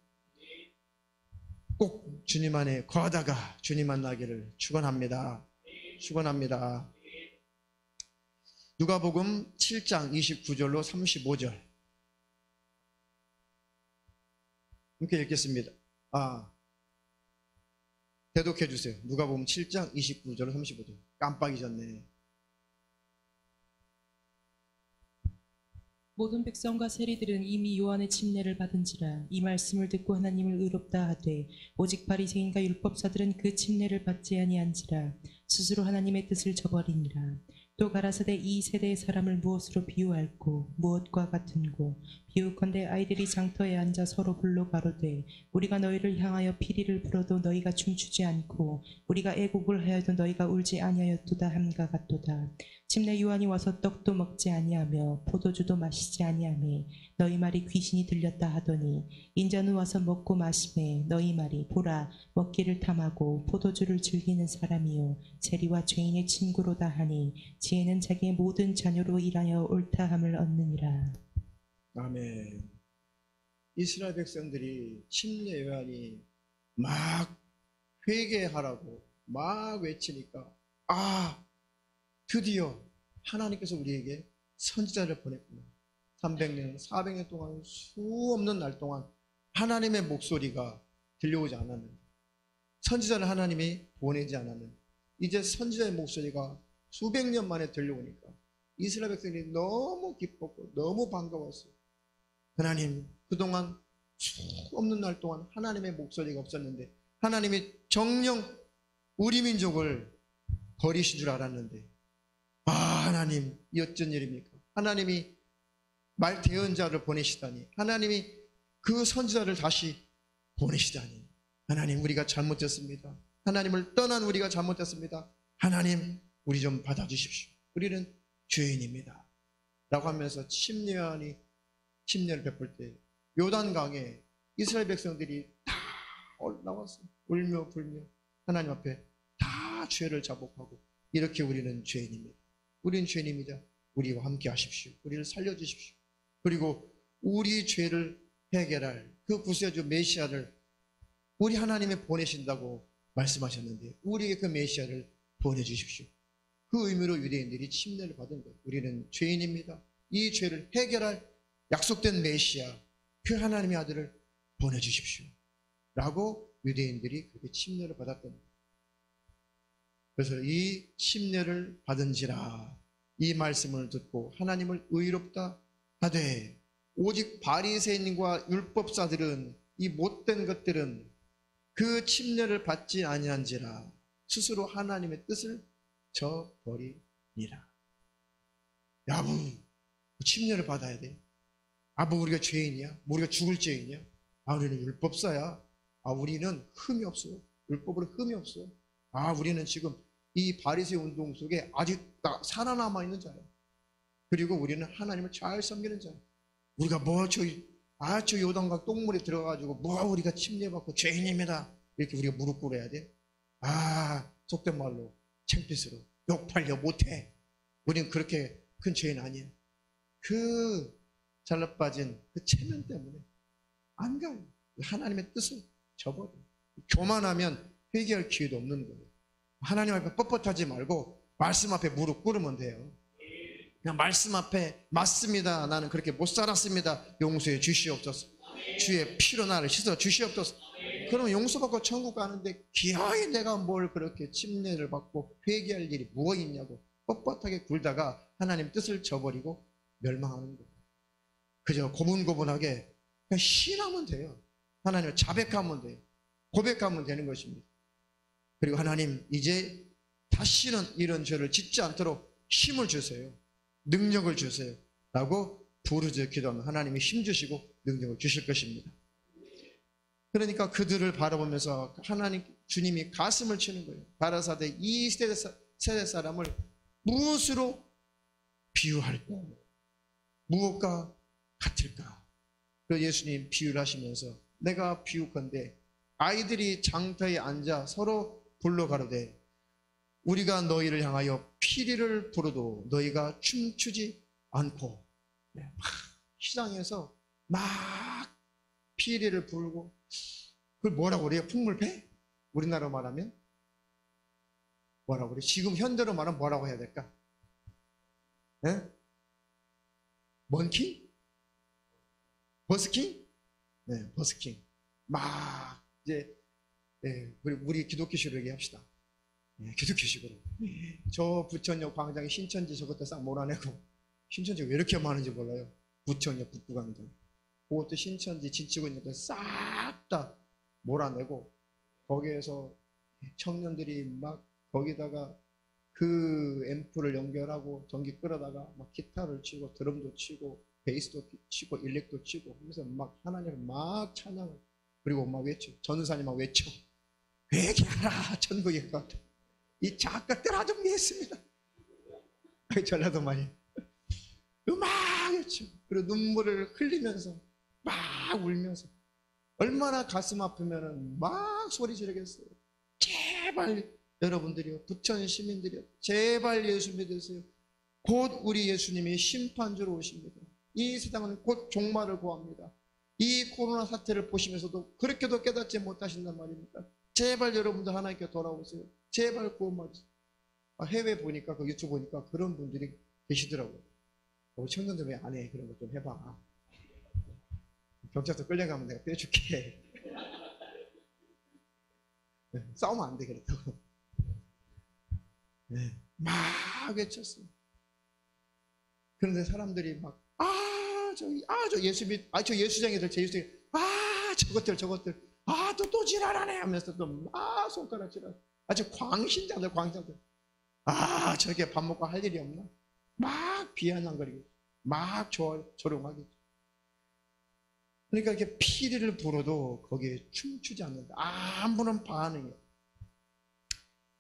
꼭 주님 안에 거하다가 주님 만나기를 축원합니다. 축원합니다. 누가복음 7장 29절로 35절 이렇게 읽겠습니다. 대독해 주세요. 누가복음 7장 29절로 35절. 깜빡 잊었네. 모든 백성과 세리들은 이미 요한의 침례를 받은지라 이 말씀을 듣고 하나님을 의롭다 하되 오직 바리새인과 율법사들은 그 침례를 받지 아니한지라 스스로 하나님의 뜻을 저버리니라. 또 가라사대 이 세대의 사람을 무엇으로 비유할꼬 무엇과 같은고 비유컨대 아이들이 장터에 앉아 서로 불러 가로되 우리가 너희를 향하여 피리를 불어도 너희가 춤추지 않고 우리가 애곡을 하여도 너희가 울지 아니하였도다 함과 같도다. 침례 요한이 와서 떡도 먹지 아니하며 포도주도 마시지 아니하며 너희 말이 귀신이 들렸다 하더니 인자는 와서 먹고 마시매 너희 말이 보라 먹기를 탐하고 포도주를 즐기는 사람이요 세리와 죄인의 친구로다 하니 지혜는 자기의 모든 자녀로 일하여 옳다함을 얻느니라. 아멘. 이스라엘 백성들이 침례 요한이 막 회개하라고 막 외치니까 드디어 하나님께서 우리에게 선지자를 보냈구나. 300년, 400년 동안 수 없는 날 동안 하나님의 목소리가 들려오지 않았는데, 선지자를 하나님이 보내지 않았는데, 이제 선지자의 목소리가 수백 년 만에 들려오니까 이스라엘 백성이 너무 기뻤고 너무 반가웠어요. 하나님, 그동안 수 없는 날 동안 하나님의 목소리가 없었는데 하나님이 정녕 우리 민족을 버리신 줄 알았는데, 하나님, 이 어쩐 일입니까? 하나님이 말 대언자를 보내시다니, 하나님이 그 선지자를 다시 보내시다니, 하나님, 우리가 잘못했습니다. 하나님을 떠난 우리가 잘못했습니다. 하나님, 우리 좀 받아주십시오. 우리는 죄인입니다 라고 하면서 침례요한이 침례를 베풀 때 요단강에 이스라엘 백성들이 다 올라왔어요. 울며 불며 하나님 앞에 다 죄를 자복하고, 이렇게 우리는 죄인입니다. 우리는 죄인입니다. 우리와 함께 하십시오. 우리를 살려주십시오. 그리고 우리 죄를 해결할 그 구세주 메시아를 우리 하나님이 보내신다고 말씀하셨는데, 우리에게 그 메시아를 보내주십시오. 그 의미로 유대인들이 침례를 받은 거예요. 우리는 죄인입니다. 이 죄를 해결할 약속된 메시아, 그 하나님의 아들을 보내주십시오 라고 유대인들이 그렇게 침례를 받았던 거예요. 그래서 이 침례를 받은지라, 이 말씀을 듣고 하나님을 의롭다 하되 오직 바리새인과 율법사들은, 이 못된 것들은 그 침례를 받지 아니한지라 스스로 하나님의 뜻을 저버리니라. 야부, 침례를 받아야 돼. 뭐 우리가 죄인이야? 뭐 우리가 죽을 죄인이야? 우리는 율법사야. 우리는 흠이 없어. 율법으로 흠이 없어. 우리는 지금 이 바리새 운동 속에 아직 살아남아 있는 자야. 그리고 우리는 하나님을 잘 섬기는 자야. 우리가 저 요단강 똥물에 들어가지고 우리가 침례받고 죄인입니다 이렇게 우리가 무릎 꿇어야 돼? 속된 말로 창피스러워. 욕팔려 못해. 우리는 그렇게 큰 죄인 아니야. 그 잘라빠진 그 체면 때문에 안 가요. 하나님의 뜻을 저버려. 교만하면 회개할 기회도 없는 거예요. 하나님 앞에 뻣뻣하지 말고 말씀 앞에 무릎 꿇으면 돼요. 그냥 말씀 앞에, 맞습니다, 나는 그렇게 못 살았습니다, 용서해 주시옵소서. 주의 피로 나를 씻어 주시옵소서. 그러면 용서받고 천국 가는데 기어이 내가 뭘 그렇게 침례를 받고 회개할 일이 무엇 있냐고 뻣뻣하게 굴다가 하나님 뜻을 저버리고 멸망하는 거예요. 그저 고분고분하게 그냥 신하면 돼요. 하나님을 자백하면 돼요. 고백하면 되는 것입니다. 그리고 하나님, 이제 다시는 이런 죄를 짓지 않도록 힘을 주세요. 능력을 주세요 라고 부르짖어 기도하면 하나님이 힘 주시고 능력을 주실 것입니다. 그러니까 그들을 바라보면서 하나님, 주님이 가슴을 치는 거예요. 가라사대, 이 세대 사람을 무엇으로 비유할까? 무엇과 같을까? 그래서 예수님 비유를 하시면서, 내가 비유컨대 아이들이 장터에 앉아 서로 불러가로되 우리가 너희를 향하여 피리를 부르도 너희가 춤추지 않고, 막 시장에서 막 피리를 부르고, 그걸 뭐라고 그래요? 풍물패? 우리나라로 말하면 뭐라고 그래요? 지금 현대로 말하면 뭐라고 해야 될까? 네? 먼키? 버스킹? 네, 버스킹. 막 이제 우리 기독교식으로 얘기합시다. 기독교식으로. 저 부천역 광장에 신천지 저것도 싹 몰아내고, 신천지가 왜 이렇게 많은지 몰라요. 부천역 북부광장. 그것도 신천지 지치고 있는 것들 싹 다 몰아내고, 거기에서 청년들이 막 거기다가 그 앰프를 연결하고 전기 끌어다가 막 기타를 치고 드럼도 치고 베이스도 치고 일렉도 치고 하면서 막 하나님을 막 찬양을, 그리고 막 외쳐. 전사님 막 외쳐. 회개하라 천국에 가. 이 작가들 아주 미했습니다. 전라도 말이 막 외쳐. 그리고 눈물을 흘리면서 막 울면서, 얼마나 가슴 아프면은 막 소리 지르겠어요. 제발 여러분들이요, 부천 시민들이요, 제발 예수 믿으세요. 곧 우리 예수님이 심판주로 오십니다. 이 세상은 곧 종말을 고합니다. 이 코로나 사태를 보시면서도 그렇게도 깨닫지 못하신단 말입니다. 제발 여러분들 하나님께 돌아오세요. 제발 구원받으세요. 해외 보니까 그 유튜브 보니까 그런 분들이 계시더라고요. 우리 청년들 왜 안 해? 그런 거 좀 해봐. 경찰서 끌려가면 내가 떼줄게. 싸우면 안 돼 그랬다고. 네. 막 외쳤어요. 그런데 사람들이 막 저 예수쟁이들 제 예수쟁이 저것들 또 지랄하네 하면서 또 막 손가락 지랄. 아주 광신자들 저렇게 밥 먹고 할 일이 없나? 막 비아냥거리고 막 조롱하겠죠. 그러니까 이렇게 피리를 불어도 거기에 춤추지 않는다. 아무런 반응이.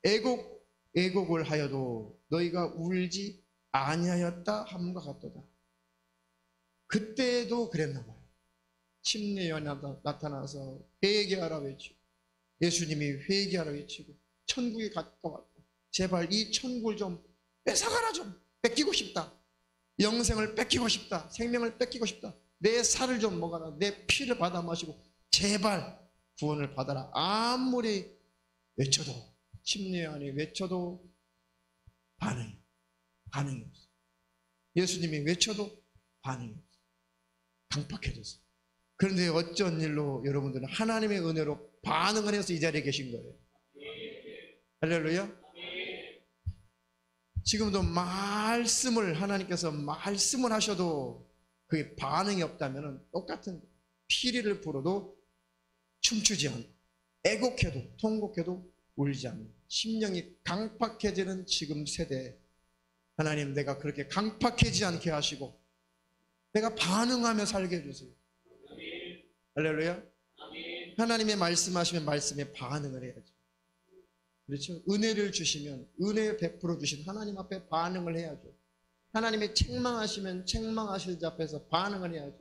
애곡을 하여도 너희가 울지 아니하였다 함과 같도다. 그때도 그랬나 봐요. 침례요한이 나타나서 회개하라 외치고 예수님이 회개하라 외치고 천국이 가까웠고 제발 이 천국을 좀 뺏어가라, 좀 뺏기고 싶다. 영생을 뺏기고 싶다. 생명을 뺏기고 싶다. 내 살을 좀 먹어라. 내 피를 받아 마시고 제발 구원을 받아라. 아무리 외쳐도, 침례요한이 외쳐도 반응이 없어. 예수님이 외쳐도 반응이 없어. 강팍해졌어. 그런데 어쩐 일로 여러분들은 하나님의 은혜로 반응을 해서 이 자리에 계신 거예요. 할렐루야. 지금도 하나님께서 말씀을 하셔도 그게 반응이 없다면 똑같은 피리를 불어도 춤추지 않고 애곡해도 통곡해도 울지 않는 심령이 강팍해지는 지금 세대에 하나님, 내가 그렇게 강팍해지지 않게 하시고 내가 반응하며 살게 해주세요. 할렐루야. 하나님의 말씀하시면 말씀에 반응을 해야죠. 그렇죠? 은혜를 주시면 은혜 베풀어 주신 하나님 앞에 반응을 해야죠. 하나님이 책망하시면 책망하실 앞에서 반응을 해야죠.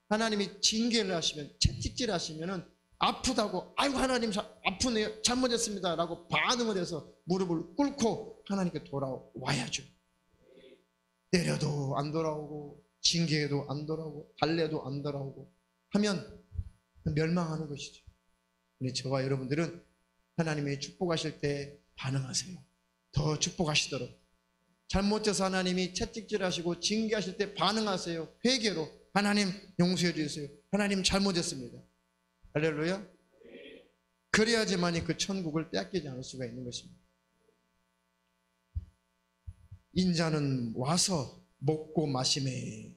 하나님이 징계를 하시면, 채찍질 하시면은 아프다고, 아이고 하나님 아프네요, 잘못했습니다 라고 반응을 해서 무릎을 꿇고 하나님께 돌아와야죠. 때려도 안 돌아오고 징계해도 안 돌아오고 달래도 안 돌아오고 하면 멸망하는 것이죠. 근데 저와 여러분들은 하나님이 축복하실 때 반응하세요. 더 축복하시도록. 잘못해서 하나님이 채찍질하시고 징계하실 때 반응하세요. 회개로 하나님 용서해 주세요. 하나님 잘못했습니다. 할렐루야. 그래야지만이 그 천국을 빼앗기지 않을 수가 있는 것입니다. 인자는 와서 먹고 마시매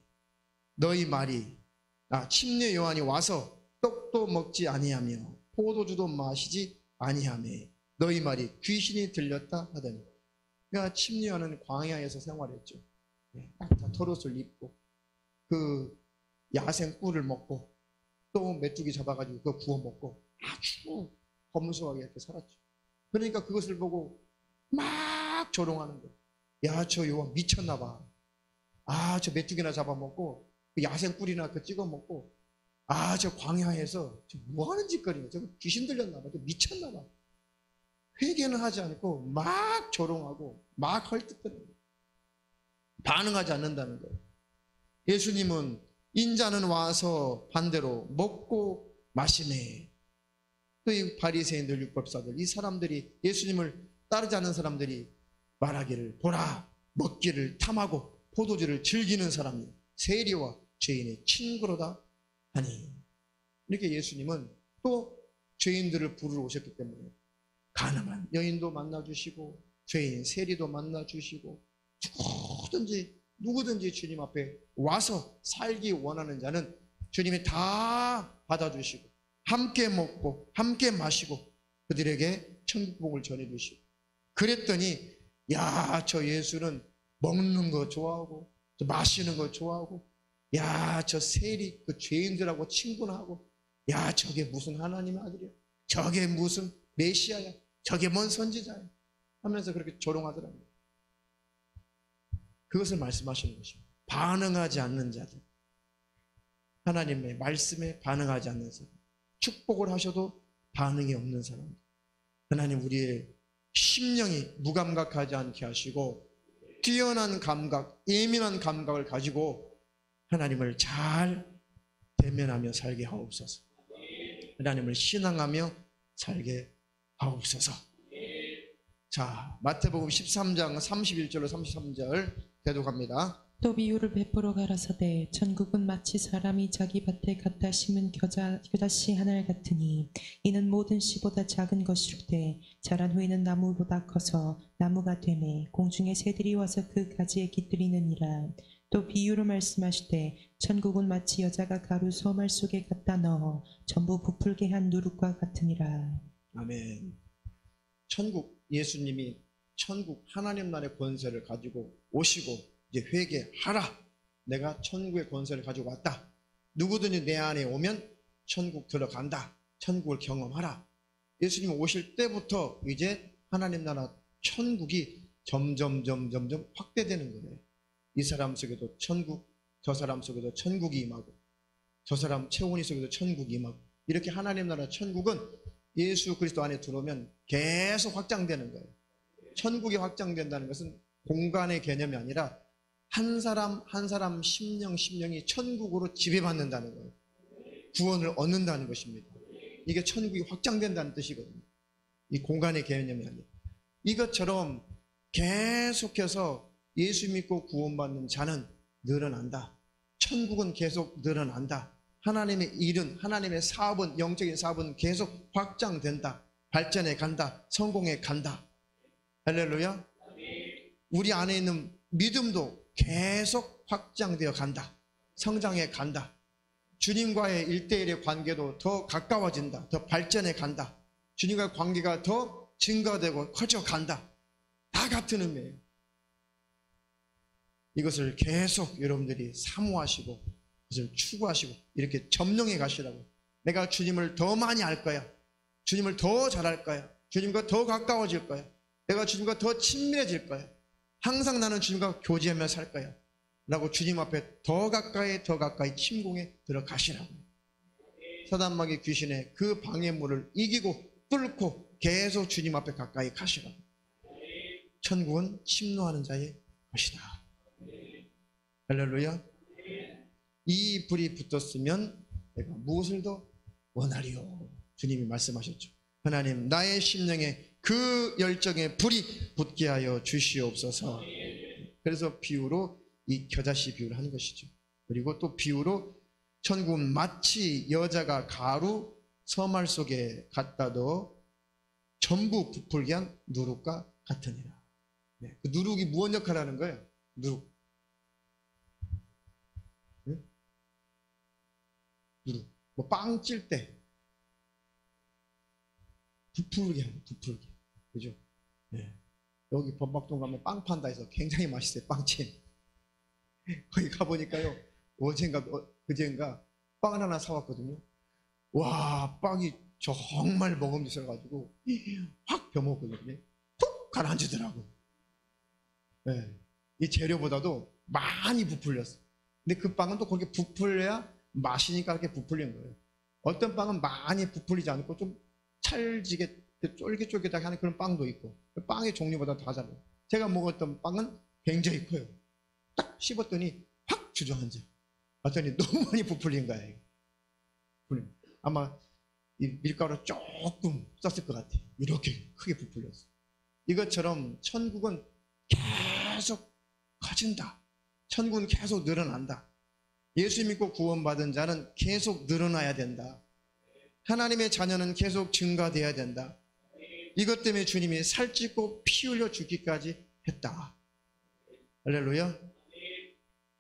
너희 말이 침례 요한이 와서 떡도 먹지 아니하며 포도주도 마시지 아니하매 너희 말이 귀신이 들렸다 하더니. 그러니까 침례 요한은 광야에서 생활했죠. 딱 겉옷을 입고 그 야생 꿀을 먹고 또 메뚜기 잡아가지고 그거 구워 먹고 아주 검소하게 이렇게 살았죠. 그러니까 그것을 보고 막 조롱하는 거예요. 야, 저 요한 미쳤나 봐. 저 메뚜기나 잡아먹고 그 야생 꿀이나 그 찍어 먹고 저 광야에서 저 뭐 하는 짓거리냐. 저 귀신 들렸나 봐. 저 미쳤나 봐. 회개는 하지 않고 막 조롱하고 막 헐뜯거리는 거예요. 반응하지 않는다는 거예요. 예수님은 인자는 와서 반대로 먹고 마시네. 또 이 바리새인들, 율법사들, 이 사람들이, 예수님을 따르지 않는 사람들이 말하기를 보라, 먹기를 탐하고 포도주를 즐기는 사람이 세리와 죄인의 친구로다 하니. 이렇게 예수님은 또 죄인들을 부르러 오셨기 때문에 가난한 여인도 만나주시고 죄인 세리도 만나주시고 누구든지 주님 앞에 와서 살기 원하는 자는 주님이 다 받아주시고 함께 먹고 함께 마시고 그들에게 천국복을 전해주시고. 그랬더니 저 예수는 먹는 거 좋아하고 마시는 거 좋아하고 저 세리 그 죄인들하고 친구나 하고 저게 무슨 하나님의 아들이야, 저게 무슨 메시아야, 저게 뭔 선지자야 하면서 그렇게 조롱하더랍니다. 그것을 말씀하시는 것입니다. 반응하지 않는 자들, 하나님의 말씀에 반응하지 않는 사람, 축복을 하셔도 반응이 없는 사람들, 하나님 우리의 심령이 무감각하지 않게 하시고 뛰어난 감각, 예민한 감각을 가지고 하나님을 잘 대면하며 살게 하옵소서. 하나님을 신앙하며 살게 하옵소서. 자, 마태복음 13장 31절로 33절 대독합니다. 또 비유를 베풀어 가라사대 천국은 마치 사람이 자기 밭에 갖다 심은 겨자씨 하늘 같으니 이는 모든 씨보다 작은 것일되 자란 후에는 나무보다 커서 나무가 되매 공중의 새들이 와서 그 가지에 깃들이느니라. 또 비유로 말씀하시되 천국은 마치 여자가 가루 소말 속에 갖다 넣어 전부 부풀게 한 누룩과 같으니라. 아멘. 천국, 예수님이 천국 하나님 나라의 권세를 가지고 오시고 이제 회개하라. 내가 천국의 권세를 가지고 왔다. 누구든지 내 안에 오면 천국 들어간다. 천국을 경험하라. 예수님 오실 때부터 이제 하나님 나라 천국이 점점 확대되는 거예요. 이 사람 속에도 천국, 저 사람 속에도 천국이 임하고, 저 사람 채원이 속에도 천국이 임하고, 이렇게 하나님 나라 천국은 예수 그리스도 안에 들어오면 계속 확장되는 거예요. 천국이 확장된다는 것은 공간의 개념이 아니라 한 사람 한 사람 심령이 천국으로 지배받는다는 거예요. 구원을 얻는다는 것입니다. 이게 천국이 확장된다는 뜻이거든요. 이 공간의 개념이 아니라. 이것처럼 계속해서 예수 믿고 구원받는 자는 늘어난다. 천국은 계속 늘어난다. 하나님의 일은, 하나님의 사업은, 영적인 사업은 계속 확장된다. 발전해 간다. 성공해 간다. 할렐루야. 우리 안에 있는 믿음도 계속 확장되어 간다. 성장해 간다. 주님과의 1대1의 관계도 더 가까워진다. 더 발전해 간다. 주님과의 관계가 더 증가되고 커져 간다. 다 같은 의미예요. 이것을 계속 여러분들이 사모하시고 그것을 추구하시고 이렇게 점령해 가시라고. 내가 주님을 더 많이 알 거야. 주님을 더 잘할 거야. 주님과 더 가까워질 거야. 내가 주님과 더 친밀해질 거야. 항상 나는 주님과 교제하며 살 거야 라고 주님 앞에 더 가까이 침공에 들어가시라고. 사단마귀 귀신의 그 방해물을 이기고 뚫고 계속 주님 앞에 가까이 가시라고. 천국은 침노하는 자의 것이다. 할렐루야. 이 불이 붙었으면 내가 무엇을 더 원하리요. 주님이 말씀하셨죠. 하나님, 나의 심령에 그 열정에 불이 붙게 하여 주시옵소서. 그래서 비유로 이 겨자씨 비유를 하는 것이죠. 그리고 또 비유로 천국은 마치 여자가 가루 서말 속에 갖다 넣어 전부 부풀게 한 누룩과 같으니라. 네, 그 누룩이 무언 역할을 하는 거예요? 누룩. 네? 누룩. 뭐 빵 찔 때 부풀게 하는, 부풀게. 그죠? 네. 여기 범박동 가면 빵 판다 해서 굉장히 맛있어요. 빵집. 거기 가보니까요, 어젠가 그젠가 빵 하나 사왔거든요. 와, 빵이 정말 먹음직스러워가지고 확 벼먹거든요. 푹 가라앉으더라고. 네. 이 재료보다도 많이 부풀렸어. 근데 그 빵은 또 거기에 부풀려야 맛이니까 이렇게 부풀린 거예요. 어떤 빵은 많이 부풀리지 않고 좀 찰지게 쫄깃쫄깃하게 하는 그런 빵도 있고, 빵의 종류보다 다 달라요. 제가 먹었던 빵은 굉장히 커요. 딱 씹었더니 확 주저앉아. 봤더니 너무 많이 부풀린 거예요. 아마 이 밀가루 조금 썼을 것 같아요. 이렇게 크게 부풀렸어. 이것처럼 천국은 계속 커진다. 천국은 계속 늘어난다. 예수 믿고 구원받은 자는 계속 늘어나야 된다. 하나님의 자녀는 계속 증가돼야 된다. 이것 때문에 주님이 살찌고 피 흘려 죽기까지 했다. 할렐루야.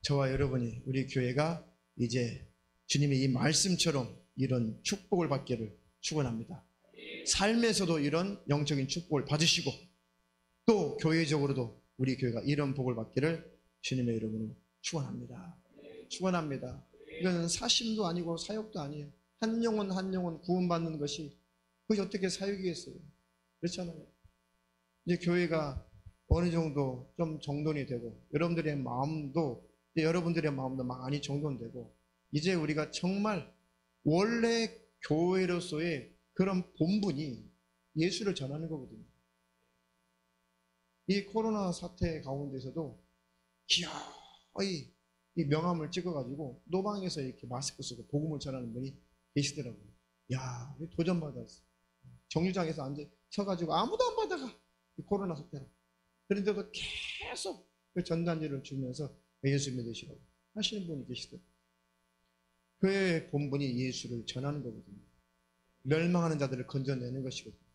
저와 여러분이, 우리 교회가 이제 주님의 이 말씀처럼 이런 축복을 받기를 축원합니다. 삶에서도 이런 영적인 축복을 받으시고 또 교회적으로도 우리 교회가 이런 복을 받기를 주님의 이름으로 축원합니다. 축원합니다. 이건 사심도 아니고 사역도 아니에요. 한 영혼 한 영혼 구원받는 것이 그것이 어떻게 사역이겠어요? 그렇잖아요. 이제 교회가 어느 정도 좀 정돈이 되고 여러분들의 마음도 많이 정돈되고 이제 우리가 정말 원래 교회로서의 그런 본분이 예수를 전하는 거거든요. 이 코로나 사태 가운데서도 기어이 이 명함을 찍어가지고 노방에서 이렇게 마스크 쓰고 복음을 전하는 분이 계시더라고요. 야, 도전받았어. 정류장에서 앉아 서가지고 아무도 안 받아가. 이 코로나 사태로. 그런데도 계속 그 전단지를 주면서 예수 믿으시라고 하시는 분이 계시더라고요. 교회의 본분이 예수를 전하는 거거든요. 멸망하는 자들을 건져내는 것이거든요.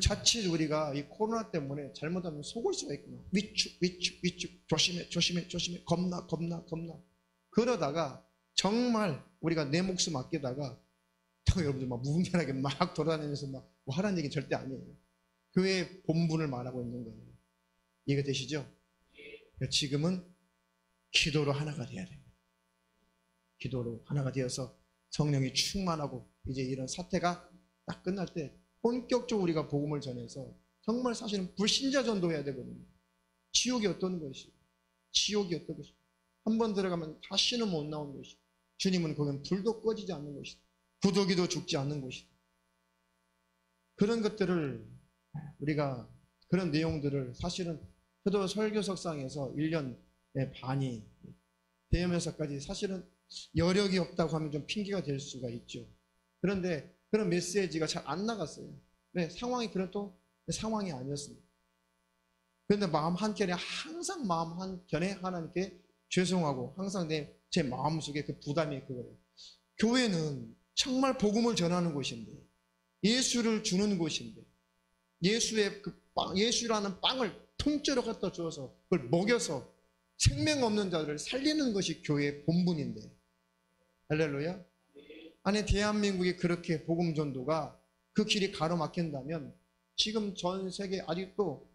자칫 우리가 이 코로나 때문에 잘못하면 속을 수가 있구나. 위축, 조심해, 겁나. 그러다가 정말 우리가 내 목숨 아끼다가 여러분들 막 무분별하게 막 돌아다니면서 막 뭐 하라는 얘기 절대 아니에요. 교회의 본분을 말하고 있는 거예요. 이해가 되시죠? 지금은 기도로 하나가 돼야 됩니다. 기도로 하나가 되어서 성령이 충만하고 이제 이런 사태가 딱 끝날 때 본격적으로 우리가 복음을 전해서 정말 사실은 불신자 전도해야 되거든요. 지옥이 어떤 것이? 지옥이 어떤 것이? 한 번 들어가면 다시는 못 나오는 것이. 주님은 거기는 불도 꺼지지 않는 것이다. 구더기도 죽지 않는 것이다. 그런 것들을 우리가 그런 내용들을 사실은 저도 설교석상에서 1년의 반이 되면서까지 사실은 여력이 없다고 하면 좀 핑계가 될 수가 있죠. 그런데 그런 메시지가 잘 안 나갔어요. 왜? 상황이 그래도 상황이 아니었습니다. 그런데 마음 한켠에 항상 마음 한켠에 하나님께 죄송하고 항상 제 마음속에 그 부담이 그거예요. 교회는 정말 복음을 전하는 곳인데 예수를 주는 곳인데 예수의 그 빵, 예수라는 빵을 통째로 갖다 주어서 그걸 먹여서 생명 없는 자들을 살리는 것이 교회의 본분인데 할렐루야. 아니 대한민국이 그렇게 복음 전도가 그 길이 가로막힌다면 지금 전 세계 아직도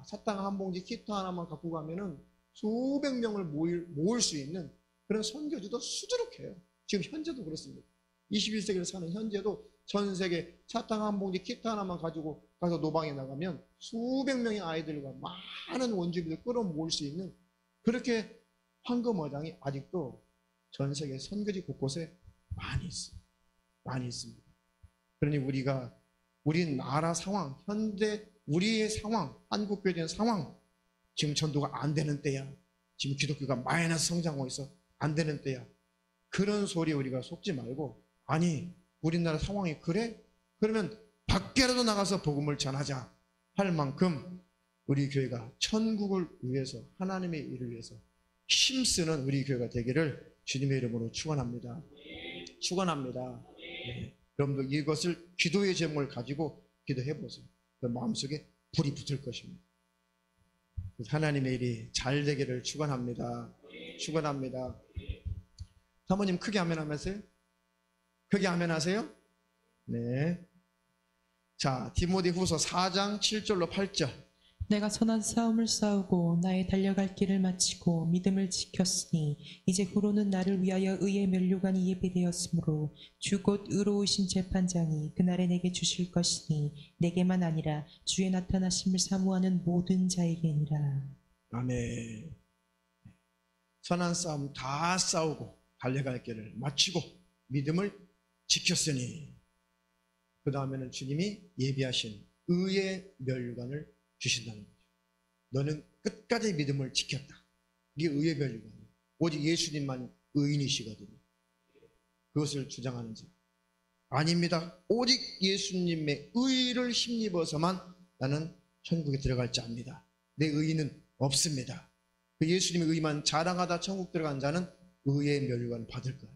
사탕 한 봉지 키트 하나만 갖고 가면은 수백 명을 모을 수 있는 그런 선교지도 수두룩해요. 지금 현재도 그렇습니다. 21세기를 사는 현재도 전 세계 사탕 한 봉지 키트 하나만 가지고 가서 노방에 나가면 수백 명의 아이들과 많은 원주민들 끌어모을 수 있는 그렇게 황금어장이 아직도 전 세계 선교지 곳곳에 많이 있습니다. 많이 있습니다. 그러니 우리나라 상황, 현재 우리의 상황, 한국교회의 상황, 지금 전도가 안 되는 때야. 지금 기독교가 마이너스 성장하고 있어. 안 되는 때야. 그런 소리에 우리가 속지 말고 아니 우리나라 상황이 그래? 그러면 밖에라도 나가서 복음을 전하자 할 만큼 우리 교회가 천국을 위해서 하나님의 일을 위해서 힘쓰는 우리 교회가 되기를 주님의 이름으로 축원합니다. 축원합니다. 네. 여러분도 이것을 기도의 제목을 가지고 기도해 보세요. 그 마음속에 불이 붙을 것입니다. 하나님의 일이 잘 되기를 축원합니다. 축원합니다. 사모님 크게 아멘 하면서요? 크게 아멘 하세요? 네. 자, 디모데후서 4장 7절로 8절. 내가 선한 싸움을 싸우고 나의 달려갈 길을 마치고 믿음을 지켰으니 이제 후로는 나를 위하여 의의 면류관이 예비되었으므로 주 곧 의로우신 재판장이 그날에 내게 주실 것이니 내게만 아니라 주의 나타나심을 사모하는 모든 자에게니라. 아멘. 선한 싸움 다 싸우고 달려갈 길을 마치고 믿음을 지켰으니 그 다음에는 주님이 예비하신 의의 면류관을 주신다는 거죠. 너는 끝까지 믿음을 지켰다. 이게 의의 면류관이에요. 오직 예수님만 의인이시거든요. 그것을 주장하는 자. 아닙니다. 오직 예수님의 의를 힘입어서만 나는 천국에 들어갈 자입니다. 내 의의는 없습니다. 그 예수님의 의만 자랑하다 천국 들어간 자는 의의 면류관을 받을 거예요.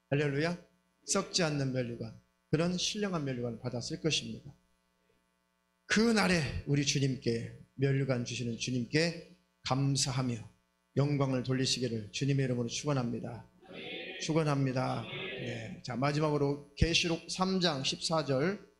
할렐루야. 썩지 않는 면류관, 그런 신령한 면류관을 받았을 것입니다. 그 날에 우리 주님께 면류관 주시는 주님께 감사하며 영광을 돌리시기를 주님의 이름으로 축원합니다. 축원합니다. 네. 자, 마지막으로 계시록 3장 14절.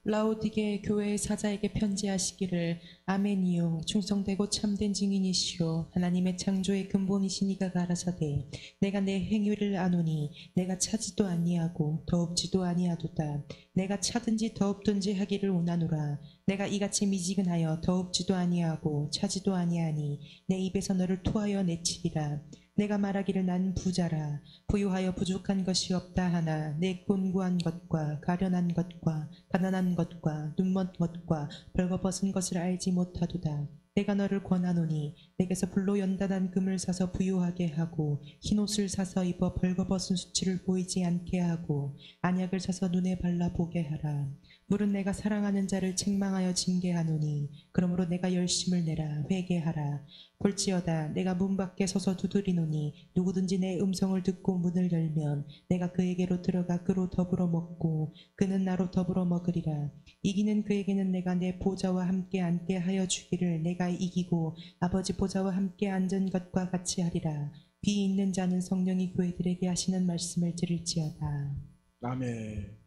라오디게 교회의 사자에게 편지하시기를 아멘이요 충성되고 참된 증인이시요 하나님의 창조의 근본이시니가 가라사대 내가 내 행위를 아노니 내가 차지도 아니하고 더없지도 아니하도다. 내가 차든지 더없든지 하기를 원하노라. 내가 이같이 미지근하여 더없지도 아니하고 차지도 아니하니 내 입에서 너를 토하여 내치리라. 내가 말하기를 난 부자라 부유하여 부족한 것이 없다 하나 내 곤고한 것과 가련한 것과 가난한 것과 눈먼 것과 벌거벗은 것을 알지 못하도다. 내가 너를 권하노니 내게서 불로 연단한 금을 사서 부유하게 하고 흰옷을 사서 입어 벌거벗은 수치를 보이지 않게 하고 안약을 사서 눈에 발라보게 하라. 물은 내가 사랑하는 자를 책망하여 징계하노니 그러므로 내가 열심을 내라 회개하라. 볼지어다 내가 문 밖에 서서 두드리노니 누구든지 내 음성을 듣고 문을 열면 내가 그에게로 들어가 그로 더불어 먹고 그는 나로 더불어 먹으리라. 이기는 그에게는 내가 내 보좌와 함께 앉게 하여 주기를 내가 이기고 아버지 보좌와 함께 앉은 것과 같이 하리라. 귀 있는 자는 성령이 교회들에게 하시는 말씀을 들을지어다. 아멘.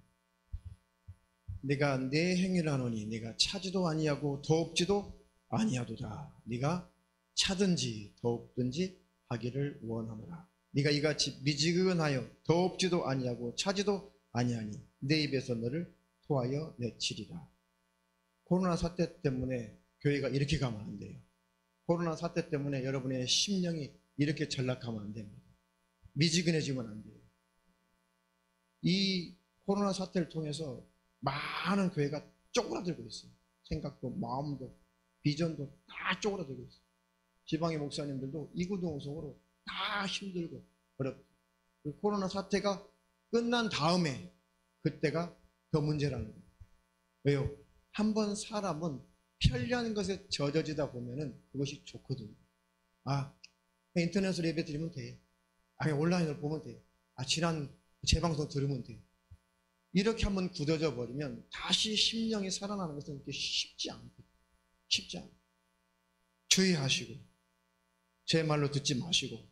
내가 내 행위를 하노니 내가 차지도 아니하고 더없지도 아니하도다. 네가 차든지 더없든지 하기를 원하노라. 네가 이같이 미지근하여 더없지도 아니하고 차지도 아니하니 내 입에서 너를 토하여 내치리라. 코로나 사태 때문에 교회가 이렇게 가면 안 돼요. 코로나 사태 때문에 여러분의 심령이 이렇게 전락하면 안 됩니다. 미지근해지면 안 돼요. 이 코로나 사태를 통해서 많은 교회가 쪼그라들고 있어요. 생각도 마음도 비전도 다 쪼그라들고 있어요. 지방의 목사님들도 이구동성으로 다 힘들고 어렵고, 그 코로나 사태가 끝난 다음에 그때가 더 문제라는 거예요. 왜요? 한번 사람은 편리한 것에 젖어지다 보면은 그것이 좋거든요. 인터넷으로 예배 드리면 돼. 온라인으로 보면 돼. 지난 재방송 들으면 돼. 이렇게 한번 굳어져 버리면 다시 심령이 살아나는 것은 그렇게 쉽지 않거든요. 쉽지 않아요. 주의하시고 제 말로 듣지 마시고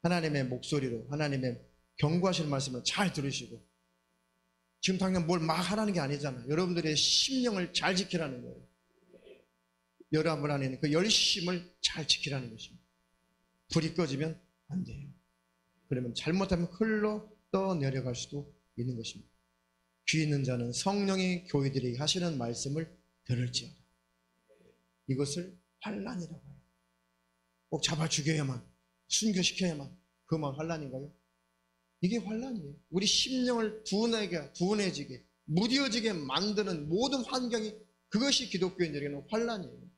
하나님의 목소리로 하나님의 경고하시는 말씀을 잘 들으시고, 지금 당장 뭘 막 하라는 게 아니잖아요. 여러분들의 심령을 잘 지키라는 거예요. 여러분 안에 있는 그 열심을 잘 지키라는 것입니다. 불이 꺼지면 안 돼요. 그러면 잘못하면 흘러 떠내려갈 수도 있는 것입니다. 귀 있는 자는 성령이 교회들에게 하시는 말씀을 들을지어다. 이것을 환난이라고 해요. 꼭 잡아 죽여야만, 순교시켜야만 그만 환난인가요? 이게 환난이에요. 우리 심령을 둔해지게 무뎌지게 만드는 모든 환경이, 그것이 기독교인들에게는 환난이에요.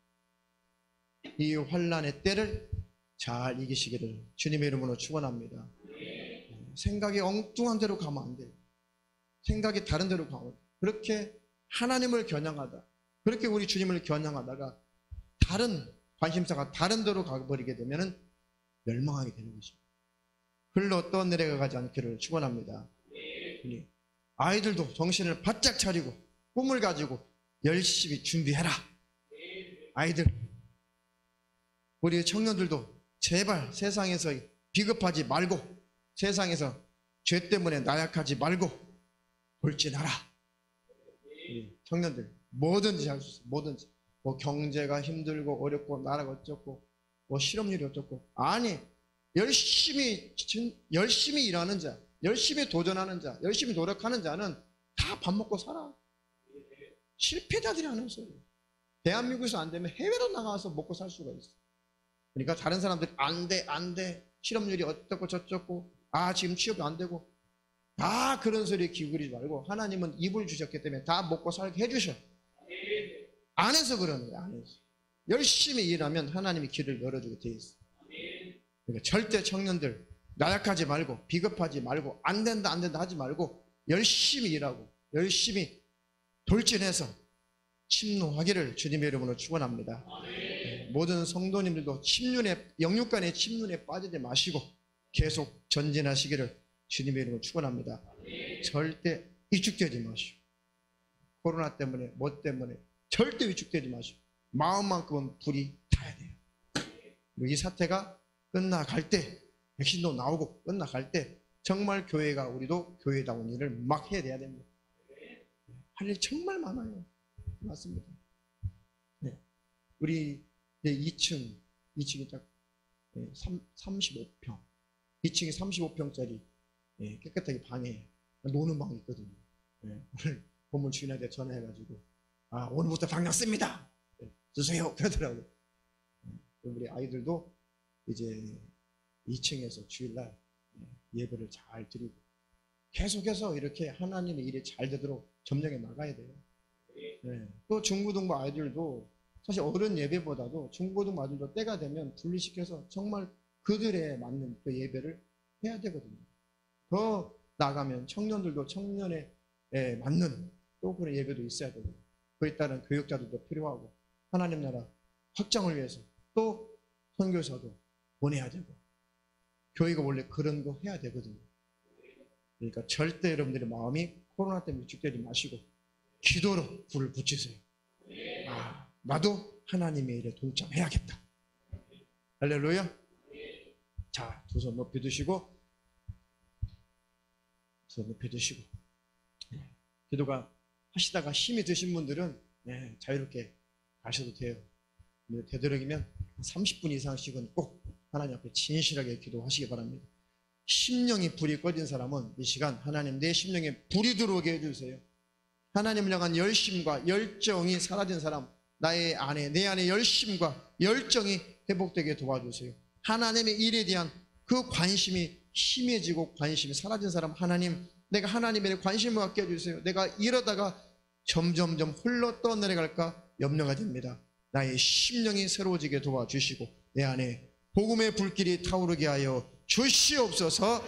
이 환난의 때를 잘 이기시기를 주님의 이름으로 축원합니다. 생각이 엉뚱한 데로 가면 안 돼요. 생각이 다른 데로 가면, 그렇게 하나님을 겨냥하다, 그렇게 우리 주님을 겨냥하다가 다른 관심사가 다른 데로 가버리게 되면 멸망하게 되는 것입니다. 흘러 떠내려가지 않기를 축원합니다. 아이들도 정신을 바짝 차리고 꿈을 가지고 열심히 준비해라. 아이들, 우리 청년들도 제발 세상에서 비겁하지 말고, 세상에서 죄 때문에 나약하지 말고 돌진하라. 청년들 뭐든지 할 수 있어요. 뭐든지. 뭐 경제가 힘들고 어렵고 나라가 어쩌고 뭐 실업률이 어쩌고, 열심히 일하는 자, 열심히 도전하는 자, 열심히 노력하는 자는 다 밥 먹고 살아. 실패자들이 하는 소리예요. 대한민국에서 안 되면 해외로 나가서 먹고 살 수가 있어. 그러니까 다른 사람들이 안 돼, 실업률이 어떻고 저쩌고, 지금 취업이 안 되고, 다 그런 소리에 기울이지 말고 하나님은 입을 주셨기 때문에 다 먹고 살게 해주셔. 안 해서 그러는 거야. 안 해서. 열심히 일하면 하나님이 길을 열어주게 돼 있어. 그러니까 절대 청년들 나약하지 말고 비겁하지 말고 안 된다 하지 말고 열심히 일하고 열심히 돌진해서 침노하기를 주님의 이름으로 축원합니다. 모든 성도님들도 영육간의 침륜에 빠지지 마시고 계속 전진하시기를 주님의 이름으로 축원합니다. 절대 위축되지 마시고, 코로나 때문에 뭐 때문에 절대 위축되지 마시고 마음만큼은 불이 타야 돼요. 그리고 이 사태가 끝나갈 때, 백신도 나오고 끝나갈 때 정말 교회가, 우리도 교회다운 일을 막 해야 됩니다. 할 일 정말 많아요. 맞습니다. 네. 우리 2층이 딱 35평, 2층에 35평짜리 깨끗하게 방에 노는 방이 있거든요. 오늘 본문 주인한테 전화해가지고 오늘부터 방역 씁니다. 쓰세요. 그러더라고요. 우리 아이들도 이제 2층에서 주일날 예배를 잘 드리고 계속해서 이렇게 하나님의 일이 잘 되도록 점령해 나가야 돼요. 네. 또 중고등부 아이들도 사실 어른 예배보다도 중고등부 아이들도 때가 되면 분리시켜서 정말 그들에 맞는 또 예배를 해야 되거든요. 더 나가면 청년들도 청년에 맞는 또 그런 예배도 있어야 되고 그에 따른 교육자들도 필요하고 하나님 나라 확장을 위해서 또 선교사도 보내야 되고 교회가 원래 그런 거 해야 되거든요. 그러니까 절대 여러분들의 마음이 코로나 때문에 위축되지 마시고 기도로 불을 붙이세요. 아, 나도 하나님의 일에 동참해야겠다. 할렐루야. 자, 두 손 높이 드시고 손 높이 드시고 기도가 하시다가 힘이 드신 분들은 자유롭게 가셔도 돼요. 되도록이면 30분 이상씩은 꼭 하나님 앞에 진실하게 기도하시기 바랍니다. 심령이 불이 꺼진 사람은 이 시간 하나님 내 심령에 불이 들어오게 해주세요. 하나님을 향한 열심과 열정이 사라진 사람, 나의 안에 내 안에 열심과 열정이 회복되게 도와주세요. 하나님의 일에 대한 그 관심이 심해지고 관심이 사라진 사람, 하나님 내가 하나님의 관심을 갖게 해주세요. 내가 이러다가 점점점 흘러 떠내려갈까 염려가 됩니다. 나의 심령이 새로워지게 도와주시고 내 안에 복음의 불길이 타오르게 하여 주시옵소서.